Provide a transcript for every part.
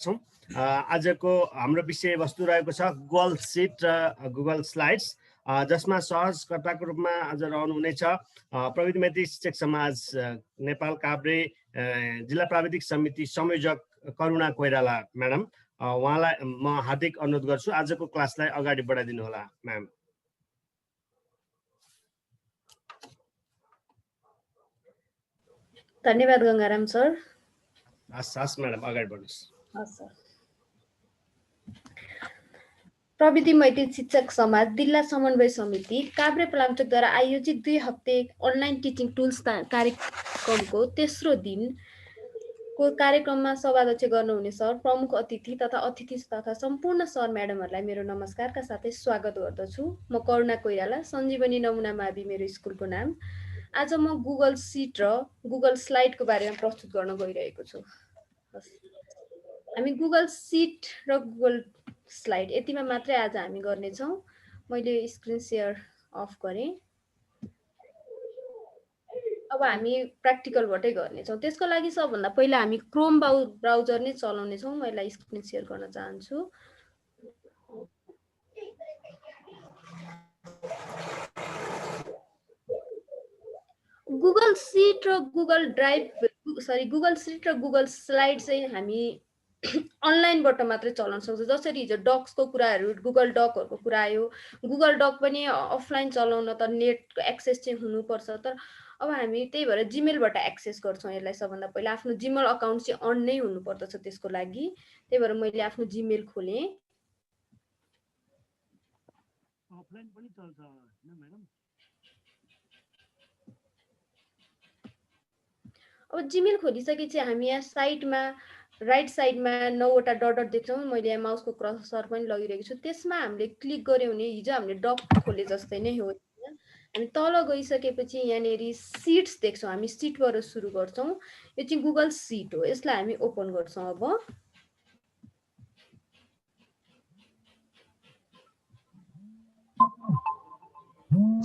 छौं। आजको हाम्रो विषयवस्तु रहेको छ गुगल सिट र गुगल स्लाइड्स, जसमा सहजकर्ताको रूपमा आज रहनुहुनेछ प्रविधि मैत्री शिक्षक समाज नेपाल काभ्रे जिल्ला प्राविधिक समिति संयोजक करुणा कोइराला म्याडम। उहाँलाई म हार्दिक अनुरोध गर्छु आजको क्लासलाई अगाडि बढाइदिनु होला म्याम। धन्यवाद गंगाराम सर। हस् म्याडम अगाडि बढ्नुहोस्। हस् सर। प्रविधि मैत्री शिक्षक समाज जिल्ला समन्वय समिति काभ्रे पलाञ्चोकद्वारा आयोजित 2 हप्ते अनलाइन टिचिङ टुल्स कार्यक्रमको तेस्रो दिनको कार्यक्रममा सभाध्यक्ष गर्नुहुने सर, प्रमुख अतिथि तथा सम्पूर्ण सर म्याडमहरूलाई मेरो नमस्कारका साथै स्वागत गर्दछु। म करुणा कोइराला, सञ्जीवनी नमुना मावि मेरो स्कुलको नाम। आज म गुगल सिट र गुगल स्लाइडको बारेमा प्रस्तुत गर्न गइरहेको छु। हामी गुगल सिट र गुगल स्लाइड यतिमा मात्रै आज हामी गर्नेछौँ। मैले स्क्रिन सेयर अफ गरेँ। अब हामी प्र्याक्टिकलबाटै गर्नेछौँ। त्यसको लागि सबभन्दा पहिला हामी क्रोम ब्राउजर नै चलाउनेछौँ। मैले स्क्रिन सेयर गर्न चाहन्छु। गुगल सिट र गुगल सिट र गुगल स्लाइड चाहिँ हामी अनलाइनबाट मात्रै चलाउन सक्छौँ। जसरी हिजो डक्सको कुराहरू, गुगल डकहरूको कुरा आयो, गुगल डक पनि अफलाइन चलाउन त नेटको एक्सेस चाहिँ हुनुपर्छ। तर अब हामी त्यही भएर जिमेलबाट एक्सेस गर्छौँ यसलाई। सबभन्दा पहिला आफ्नो जिमेल अकाउन्ट चाहिँ अन नै हुनुपर्दछ त्यसको लागि। त्यही भएर मैले आफ्नो जिमेल खोलेँ। अफलाइन पनि चल्छ हैन म्याडम? अब जिमेल खोलिसकेपछि हामी यहाँ साइडमा राइट साइडमा 9वटा डट देख्छौँ। मैले यहाँ माउसको कर्सर पनि लगिरहेको छु। त्यसमा हामीले क्लिक गर्यौँ भने हिजो हामीले डक खोले जस्तै नै हो। हामी तल गइसकेपछि यहाँनिर सिट्स देख्छौँ। हामी सिटबाट सुरु गर्छौँ। यो चाहिँ गुगल सिट हो। यसलाई हामी ओपन गर्छौँ। अब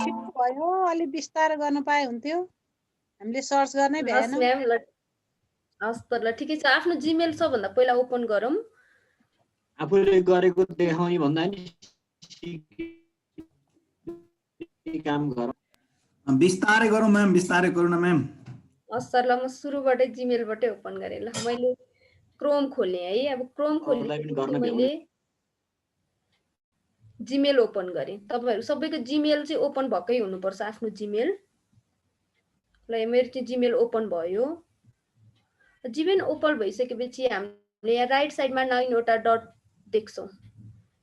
छिटो भयो, अलि बिस्तार गर्न पाए हुन्थ्यो। हामीले सर्च गर्नै भएन। हस् म्याम, हस् त ल ठिकै छ। आफ्नो जिमेल सबभन्दा पहिला ओपन गरौँ। आफूले गरेको देखाउने भन्दा नि काम गरौँ। बिस्तारै गरौँ म्याम, बिस्तारै गरौँ न म्याम। हस् सर, ल म सुरुबाटै जिमेलबाटै ओपन गरेँ। ल मैले क्रोम खोलेँ है। अब क्रोम खोलेपछि मैले जिमेल ओपन गरेँ। तपाईहरु सबैको जिमेल चाहिँ ओपन भएकै हुनुपर्छ, आफ्नो जिमेल। ल मेरो चाहिँ जिमेल ओपन भयो। जिमेल ओपन भइसकेपछि हामीले यहाँ राइट साइडमा 9वटा डट देख्छौँ।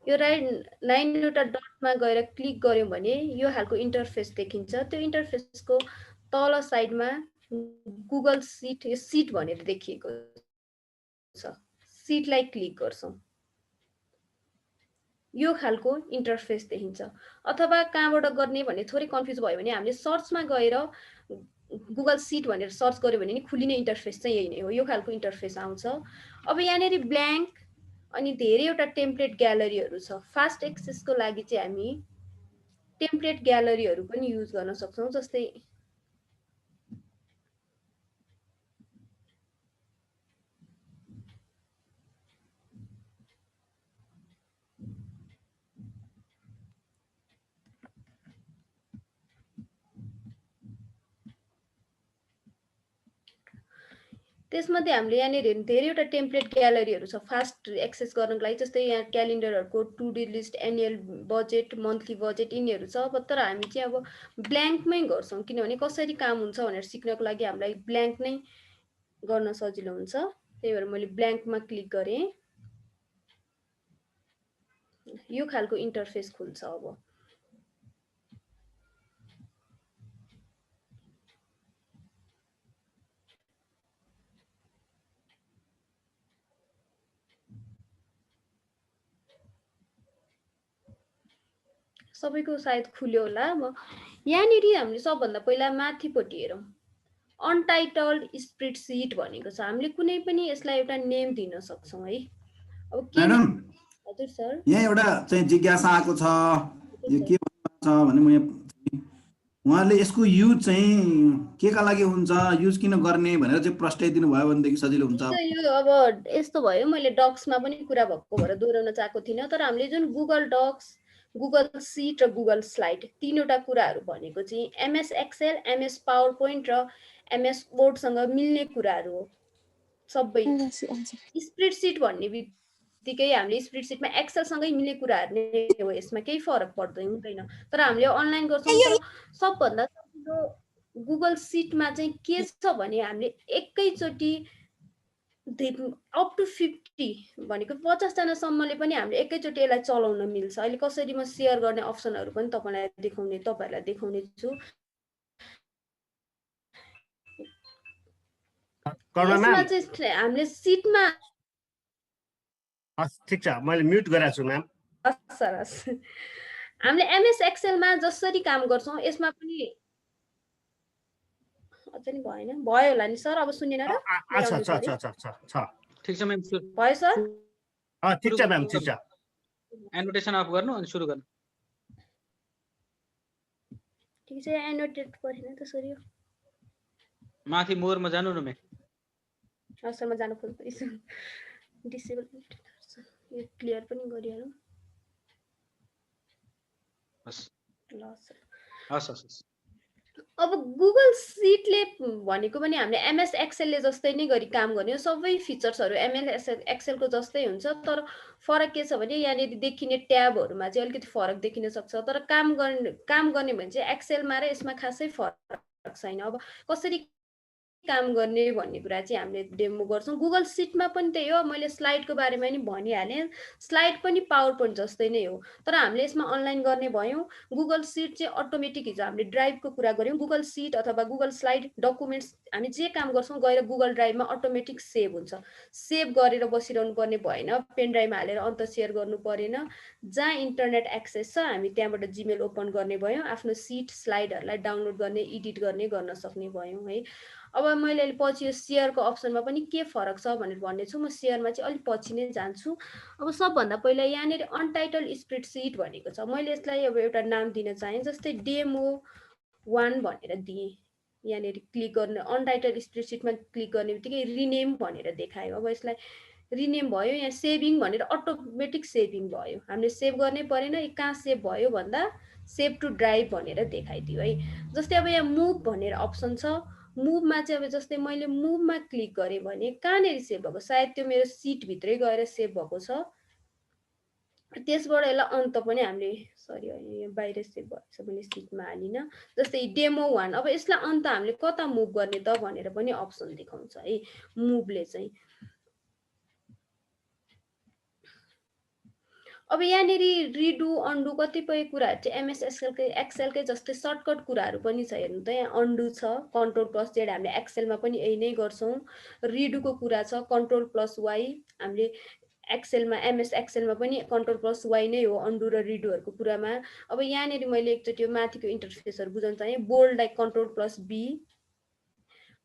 यो 9वटा डटमा गएर क्लिक गर्यौँ भने यो खालको इन्टरफेस देखिन्छ। त्यो इन्टरफेसको तल साइडमा गुगल सिट, यो सिट भनेर देखिएको छ। सिटलाई क्लिक गर्छौँ। यो खालको इन्टरफेस देखिन्छ। अथवा कहाँबाट गर्ने भने थोरै कन्फ्युज भयो भने हामीले सर्चमा गएर गुगल सिट भनेर सर्च गर्यो भने नि खुलिने इन्टरफेस चाहिँ यही नै हो। यो खालको इन्टरफेस आउँछ। अब यहाँनिर ब्ल्याङ्क अनि धेरैवटा टेम्प्लेट ग्यालरीहरू छ। फास्ट एक्सेसको लागि चाहिँ हामी टेम्प्लेट ग्यालरीहरू पनि युज गर्न सक्छौँ। जस्तै त्यसमध्ये हामीले यहाँनिर धेरैवटा टेम्प्लेट ग्यालरीहरू छ फास्ट एक्सेस गर्नको लागि। जस्तै यहाँ क्यालेन्डरहरूको to do list, annual budget, monthly budget यिनीहरू छ। तर हामी चाहिँ अब ब्ल्याङ्कमै गर्छौँ, किनभने कसरी काम हुन्छ भनेर सिक्नको लागि हामीलाई ब्ल्याङ्क नै गर्न सजिलो हुन्छ। त्यही भएर मैले ब्ल्याङ्कमा क्लिक गरेँ। यो खालको इन्टरफेस खुल्छ। अब सबैको सायद खुल्यो होला। अब यहाँनिर हामीले सबभन्दा पहिला माथिपट्टि हेरौँ, अनटाइटल्ड स्प्रेडसिट भनेको छ। हामीले कुनै पनि यसलाई एउटा नेम दिन सक्छौँ है। अब के म्याडम, हजुर सर, यहाँ एउटा चाहिँ जिज्ञासा आएको छ। यो के छ भने म उहाँले यसको युज चाहिँ के का लागि हुन्छ, युज किन गर्ने भनेर चाहिँ प्रस्ताइदिनु भयो भनेदेखि सजिलो हुन्छ। यो अब यस्तो भयो, मैले डक्समा पनि कुरा भएको भएर दोहोऱ्याउन चाहेको थिइनँ, तर हामीले जुन गुगल डक्स, गुगल सिट र गुगल स्लाइड तीनवटा कुराहरू भनेको चाहिँ MS Excel, MS PowerPoint र एमएस वर्डसँग मिल्ने कुराहरू हो सबै। स्प्रेडसिट भन्ने बित्तिकै हामीले स्प्रेडसिटमा एक्सेलसँगै मिल्ने कुराहरू नै हो, यसमा केही फरक पर्दैन हुँदैन। तर हामीले अनलाइन गर्छौँ, तर सबभन्दा सजिलो गुगल सिटमा चाहिँ के छ भने हामीले एकैचोटि अप टु 50 भनेको 50जनासम्मले पनि हामीले एकैचोटि यसलाई चलाउन मिल्छ। अहिले कसरी म सेयर गर्ने अप्सनहरू पनि तपाईँहरूलाई देखाउने छु। यसमा चाहिँ हामीले सिटमा ठिक छ, मैले म्युट गरेको छु म्याम। सरस हामीले एमएस एक्सेलमा जसरी काम गर्छौँ यसमा पनि अझै नि भएन, भयो होला नि सर, अब सुनेन र? ठीक छ म्याम, भयो सर? ठिक छ म्याम, ठिक छ। एनोटेसन अफ गर्नु अनि सुरु गर्नु। ठिक छ, एनोटेट परेन त सर, यो माथि मोरमा जानु न म्याम। असरमा जानु खोज्दैछु, डिसेबल यो क्लियर पनि गरिहालौँ। हस्। अब गुगल सिटले भनेको पनि हामीले एमएस एक्सेलले जस्तै नै गरी काम गर्ने हो। सबै फिचर्सहरू एमएस एक्सेलको जस्तै हुन्छ, तर फरक के छ भने यहाँनिर देखिने ट्याबहरूमा चाहिँ अलिकति फरक देखिन सक्छ। तर काम गर्ने भने चाहिँ एक्सेलमा र यसमा खासै फरक छैन। अब कसरी काम गर्ने भन्ने कुरा चाहिँ हामीले डेमो गर्छौँ। गुगल सिटमा पनि त्यही हो, मैले स्लाइडको बारेमा नि भनिहालेँ। स्लाइड पनि पावर पोइन्ट जस्तै नै हो, तर हामीले यसमा अनलाइन गर्ने भयौँ। गुगल सिट चाहिँ अटोमेटिक, हिजो हामीले ड्राइभको कुरा गऱ्यौँ, गुगल सिट अथवा गुगल स्लाइड डकुमेन्ट्स हामी जे काम गर्छौँ गएर गुगल ड्राइभमा अटोमेटिक सेभ हुन्छ। सेभ गरेर बसिरहनु पर्ने भएन, पेन ड्राइभमा हालेर अन्त सेयर गर्नु परेन। जहाँ इन्टरनेट एक्सेस छ हामी त्यहाँबाट जिमेल ओपन गर्ने भयौँ, आफ्नो सिट स्लाइडहरूलाई डाउनलोड गर्ने, एडिट गर्न सक्ने भयौँ है। अब मैले पछि यो सेयरको अप्सनमा पनि के फरक छ भनेर भन्नेछु। म सेयरमा चाहिँ अलिक पछि नै जान्छु। अब सबभन्दा पहिला यहाँनिर अनटाइटल स्प्रेडसिट भनेको छ, मैले यसलाई अब एउटा नाम दिन चाहेँ, जस्तै डेमो 1 भनेर दिएँ। यहाँनिर क्लिक गर्ने, अनटाइटल स्प्रेडसिटमा क्लिक गर्ने बित्तिकै रिनेम भनेर देखायो। अब यसलाई रिनेम भयो, यहाँ सेभिङ भनेर अटोमेटिक सेभिङ भयो, हामीले सेभ गर्नै परेन। कहाँ सेभ भयो भन्दा सेभ टु ड्राइभ भनेर देखाइदियो है। जस्तै अब यहाँ मुभ भनेर अप्सन छ, मुभमा चाहिँ अब जस्तै मैले मुभमा क्लिक गरेँ भने कहाँनिर सेभ भएको, सायद त्यो मेरो सिटभित्रै गएर सेभ भएको छ। त्यसबाट यसलाई अन्त पनि हामीले, सरी यो बाहिर सेभ भएछ भने सिटमा हालिन। जस्तै डेमो 1, अब यसलाई अन्त हामीले कता मुभ गर्ने त भनेर पनि अप्सन देखाउँछ है मुभले चाहिँ। अब यहाँनिर रिडु अन्डु कतिपय कुराहरू चाहिँ एमएस एक्सेलकै जस्तै सर्टकट कुराहरू पनि छ। हेर्नु त यहाँ अन्डु छ, कन्ट्रोल+Z हामीले एक्सेलमा पनि यही नै गर्छौँ। रिडुको कुरा छ, कन्ट्रोल+Y हामीले एक्सेलमा एमएस एक्सेलमा पनि कन्ट्रोल+Y नै हो अन्डु र रिडुहरूको कुरामा। अब यहाँनिर मैले एकचोटि माथिको इन्टरफेसहरू बुझाउन चाहेँ। बोल्ड लाइक कन्ट्रोल+B,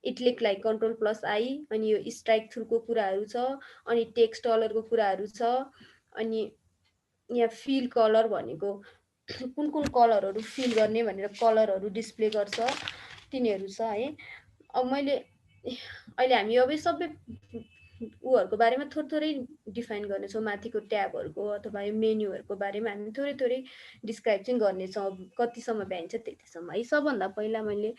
इटलिक लाइक कन्ट्रोल+I, अनि यो स्ट्राइक थ्रुको कुराहरू छ, अनि टेक्स्ट कलरको कुराहरू छ, अनि यहाँ फिल कलर भनेको कुन कुन कलरहरू फिल गर्ने भनेर कलरहरू डिस्प्ले गर्छ, तिनीहरू छ है। अब मैले अहिले हामी अब सबै उहरूको बारेमा थोरै डिफाइन गर्नेछौँ, माथिको ट्याबहरूको अथवा यो मेन्युहरूको बारेमा हामी थोरै डिस्क्राइब चाहिँ गर्नेछौँ। कतिसम्म भ्याइन्छ त्यतिसम्म है। सबभन्दा पहिला मैले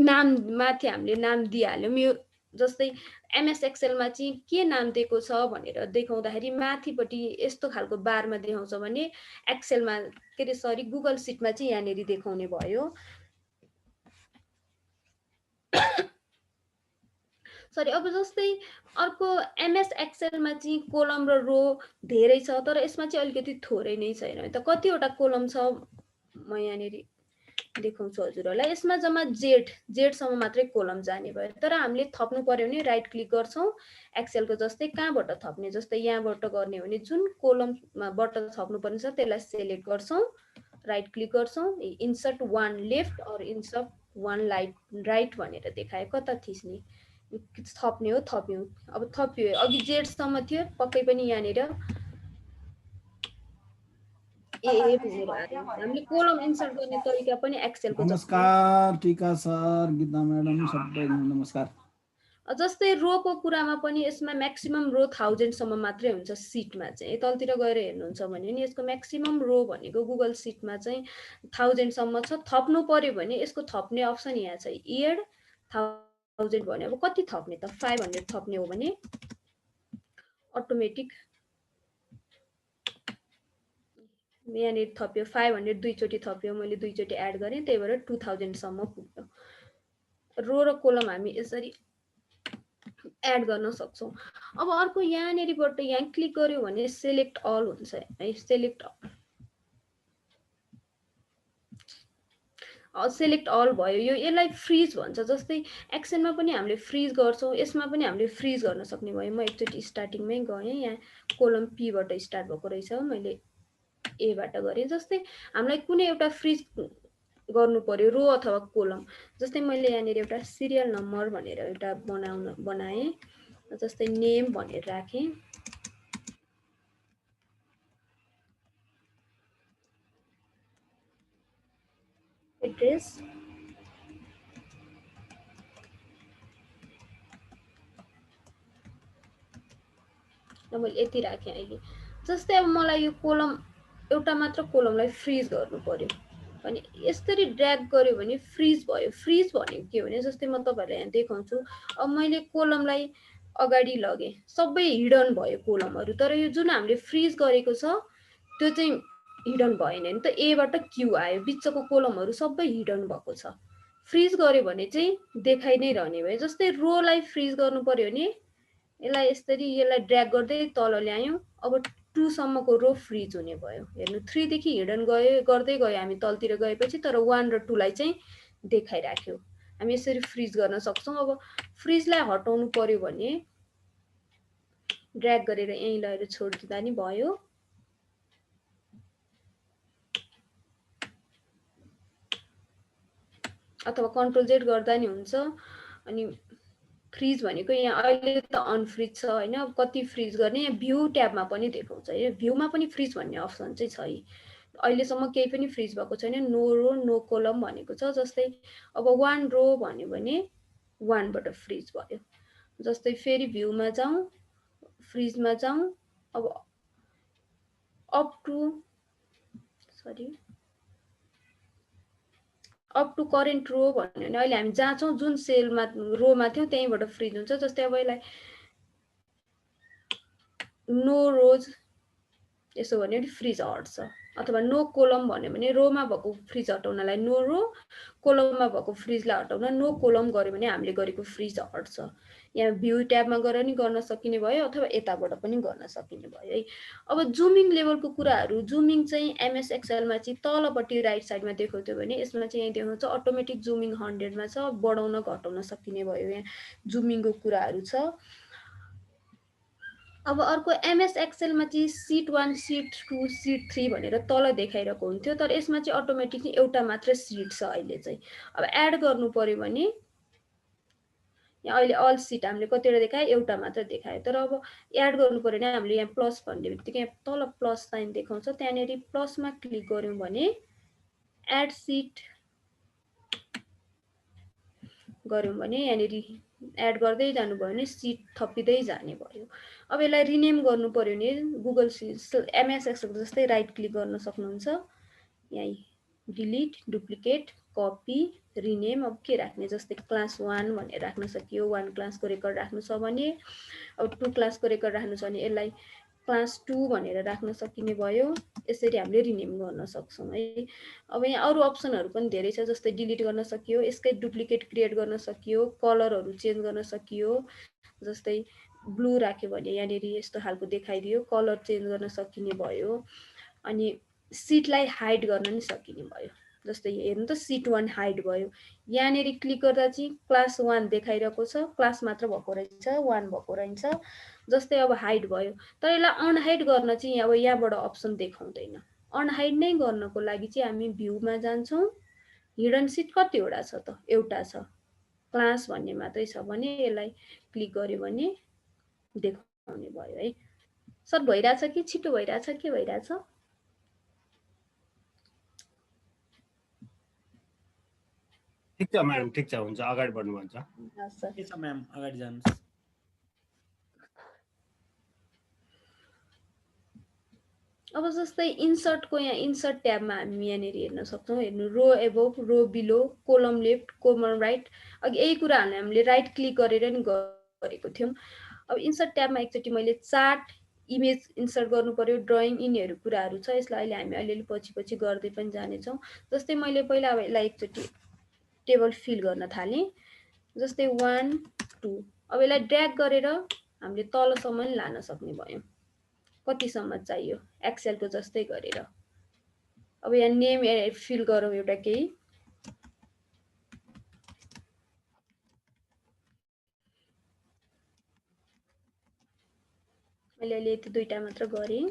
नाम, माथि हामीले नाम दिइहाल्यौँ। यो जस्तै एमएस एक्सेलमा चाहिँ के नाम दिएको छ भनेर देखाउँदाखेरि माथिपट्टि यस्तो खालको बारमा देखाउँछ भने एक्सेलमा के अरे सरी गुगल सिटमा चाहिँ यहाँनिर देखाउने भयो। सरी, अब जस्तै अर्को एमएस एक्सेलमा चाहिँ कोलम र रो धेरै छ, तर यसमा चाहिँ अलिकति थोरै नै छ। हेर्नु त कतिवटा कोलम छ, म यहाँनिर देखाउँछु हजुरहरूलाई। यसमा जम्मा जेडसम्म मात्रै कोलम जाने भयो, तर हामीले थप्नु पर्यो भने राइट क्लिक गर्छौँ एक्सेलको जस्तै। कहाँबाट थप्ने, जस्तै यहाँबाट गर्ने हो भने जुन कोलमबाट थप्नु पर्ने छ त्यसलाई सेलेक्ट गर्छौँ, राइट क्लिक गर्छौँ, इन्सर्ट 1 लेफ्ट और इन्सर्ट 1 राइट भनेर देखायो। कता थिच्ने, थप्ने हो, थप्यौँ। अब थप्यो, अघि जेडसम्म थियो, पक्कै पनि यहाँनिर ए भनेर आयो हामीले कोलम इन्सर्ट गर्ने तरिका पनि एक्सेलको जस्तै नमस्कार टीका सर गीता म्याडम सबैजना नमस्कार। जस्तै रोको कुरामा पनि यसमा म्याक्सिमम रो 1000 सम्म मात्रै हुन्छ सिटमा चाहिँ तलतिर गएर हेर्नुहुन्छ भने नि यसको म्याक्सिमम रो भनेको गुगल सिटमा चाहिँ 1000 सम्म छ। थप्नु पर्यो भने यसको थप्ने अप्सन यहाँ छ एड 1000 भने अब कति थप्ने त 500 थप्ने हो भने अटोमेटिक यहाँनिर थप्यो 500 दुईचोटि थप्यो मैले दुईचोटि एड गरेँ त्यही भएर 2000 सम्म पुग्यो। रो र कोलम हामी यसरी एड गर्न सक्छौँ। अब अर्को यहाँनिरबाट यहाँ क्लिक गर्यो भने सेलेक्ट अल हुन्छ है सेलेक्ट अल भयो यो यसलाई फ्रिज भन्छ। जस्तै एक्सेलमा पनि हामीले फ्रिज गर्छौँ यसमा पनि हामीले फ्रिज गर्न सक्ने भयो। म एकचोटि स्टार्टिङमै गएँ यहाँ कोलम पीबाट स्टार्ट भएको रहेछ मैले एबाट गरेँ। जस्तै हामीलाई कुनै एउटा फ्रिज गर्नु पर्यो रो अथवा कोलम जस्तै मैले यहाँनिर एउटा सिरियल नम्बर भनेर एउटा बनाएँ जस्तै नेम भनेर राखेँ एड्रेस मैले यति राखेँ अहिले। जस्तै अब मलाई यो कोलम एउटा मात्र कोलमलाई फ्रिज गर्नु पर्यो भने यसरी ड्र्याग गर्यो भने फ्रिज भयो। फ्रिज भनेको के भने जस्तै म तपाईँहरूलाई यहाँ देखाउँछु। अब मैले कोलमलाई अगाडि लगेँ सबै हिडन भयो कोलमहरू तर यो जुन हामीले फ्रिज गरेको छ त्यो चाहिँ हिडन भएन नि त एबाट क्यू आयो बिचको कोलमहरू सबै हिडन भएको छ। फ्रिज गर्यो भने चाहिँ देखाइ नै रहने भयो। जस्तै रोलाई फ्रिज गर्नु पर्यो भने यसलाई यसरी यसलाई ड्र्याग गर्दै तल ल्यायौँ अब 2 सम्मको रो फ्रिज हुने भयो। हेर्नु 3 देखि हिडन गर्दै गयो हामी तलतिर गएपछि तर 1 र 2 लाई चाहिँ देखाइराख्यो। हामी यसरी फ्रिज गर्न सक्छौँ। अब फ्रिजलाई हटाउनु पर्यो भने ड्र्याग गरेर यहीँ लगेर छोडिदिँदा नि भयो। अथवा कन्ट्रोल जेड गर्दा नि हुन्छ। अनि फ्रिज भनेको यहाँ अहिले त अनफ्रिज छ हैन अब कति फ्रिज गर्ने यहाँ भ्यू ट्याबमा पनि देखाउँछ है भ्यूमा पनि फ्रिज भन्ने अप्सन चाहिँ छ है। अहिलेसम्म केही पनि फ्रिज भएको छैन नो रो नो कोलम भनेको छ। जस्तै अब 1 रो भन्यो भने 1 बाट फ्रिज भयो। जस्तै फेरि भ्यूमा जाउँ फ्रिजमा जाउँ अब अप टु करेन्ट रो भन्यो भने अहिले हामी जान्छौँ जुन सेलमा रोमा थियौँ त्यहीँबाट फ्रिज हुन्छ। जस्तै अब यसलाई नो रोज यसो भन्यो भने फ्रिज हट्छ। अथवा नो कोलम भन्यो भने रोमा भएको फ्रिज हटाउनलाई नो रो कोलममा भएको फ्रिजलाई हटाउन नो कोलम गर्यो भने हामीले गरेको फ्रिज हट्छ। यहाँ भ्यू ट्याबमा गएर नि गर्न सकिने भयो अथवा यताबाट पनि गर्न सकिने भयो है। अब जुमिङ लेभलको कुराहरू जुमिङ चाहिँ एमएस एक्सेलमा चाहिँ तलपट्टि राइट साइडमा देखाउँथ्यो भने यसमा चाहिँ यहाँ देखाउँछ अटोमेटिक जुमिङ 100 मा छ बढाउन घटाउन सकिने भयो। यहाँ जुमिङको कुराहरू छ। अब अर्को एमएस एक्सेलमा चाहिँ सिट 1 सिट 2 सिट 3 भनेर तल देखाइरहेको हुन्थ्यो तर यसमा चाहिँ अटोमेटिकली एउटा मात्र सिट छ अहिले चाहिँ। अब एड गर्नु पर्यो भने यहाँ अहिले अल सिट हामीले कतिवटा देखायो एउटा मात्र देखायो तर अब एड गर्नु पर्यो भने हामीले यहाँ प्लस भन्ने बित्तिकै यहाँ तल प्लस साइन देखाउँछ त्यहाँनेरि प्लसमा क्लिक गर्यौँ भने एड सिट गर्यौँ भने यहाँनेरि एड गर्दै जानुभयो भने सिट थपिँदै जाने भयो। अब यसलाई रिनेम गर्नु पर्यो भने गुगल एमएस एक्सेलको जस्तै राइट क्लिक गर्न सक्नुहुन्छ। यही डिलिट डुप्लिकेट कपी रिनेम अब के राख्ने जस्तै क्लास 1 भनेर राख्न सकियो 1 क्लासको रेकर्ड राख्नु छ भने अब 2 क्लासको रेकर्ड राख्नु छ भने यसलाई क्लास 2 भनेर राख्न सकिने भयो। यसरी हामीले रिनेम गर्न सक्छौँ है। अब यहाँ अरू अप्सनहरू पनि धेरै छ जस्तै डिलिट गर्न सकियो यसकै डुप्लिकेट क्रिएट गर्न सकियो कलरहरू चेन्ज गर्न सकियो। जस्तै ब्लू राख्यो भने यहाँनिर यस्तो खालको देखाइदियो कलर चेन्ज गर्न सकिने भयो। अनि सिटलाई हाइड गर्न नि सकिने भयो। जस्तै हेर्नु त सिट 1 हाइड भयो। यहाँनिर क्लिक गर्दा चाहिँ क्लास 1 देखाइरहेको छ क्लास मात्र भएको रहेछ 1 भएको रहेछ। जस्तै अब हाइड भयो तर यसलाई अनहाइड गर्न चाहिँ अब यहाँबाट अप्सन देखाउँदैन। अनहाइड नै गर्नको लागि चाहिँ हामी भ्यूमा जान्छौँ हिडन सिट कतिवटा छ त एउटा छ क्लास भन्ने मात्रै छ भने यसलाई क्लिक गर्यो भने देखाउने भयो है। सर भइरहेछ कि छिटो भइरहेछ के भइरहेछ? ठिक छ म्याडम, ठिक छ, हुन्छ, अगाडि बढ्नुहुन्छ। हस् सर। के छ म्याम, अगाडि जानुहोस्। अब जस्तै इन्सर्टको यहाँ इन्सर्ट ट्याबमा हामी यहाँनिर हेर्न सक्छौँ। हेर्नु, row above, row below, column left, column right. अघि यही कुराहरूलाई हामीले राइट क्लिक गरेर नि गरेको थियौँ। अब इन्सर्ट ट्याबमा एकचोटि मैले चार्ट, इमेज इन्सर्ट गर्नु पर्यो, ड्रइङ, यिनीहरू कुराहरू छ। यसलाई अहिले हामी अलिअलि पछि गर्दै पनि जानेछौँ। जस्तै मैले पहिला अब यसलाई एकचोटि टेबल फिल गर्न थालेँ। जस्तै 1 2, अब यसलाई ड्र्याग गरेर हामीले तलसम्म नि लान सक्ने भयौँ। कतिसम्म चाहियो एक्सेलको जस्तै गरेर। अब यहाँ नेम फिल गरौँ एउटा केही। मैले अहिले यति दुईटा मात्र गरेँ।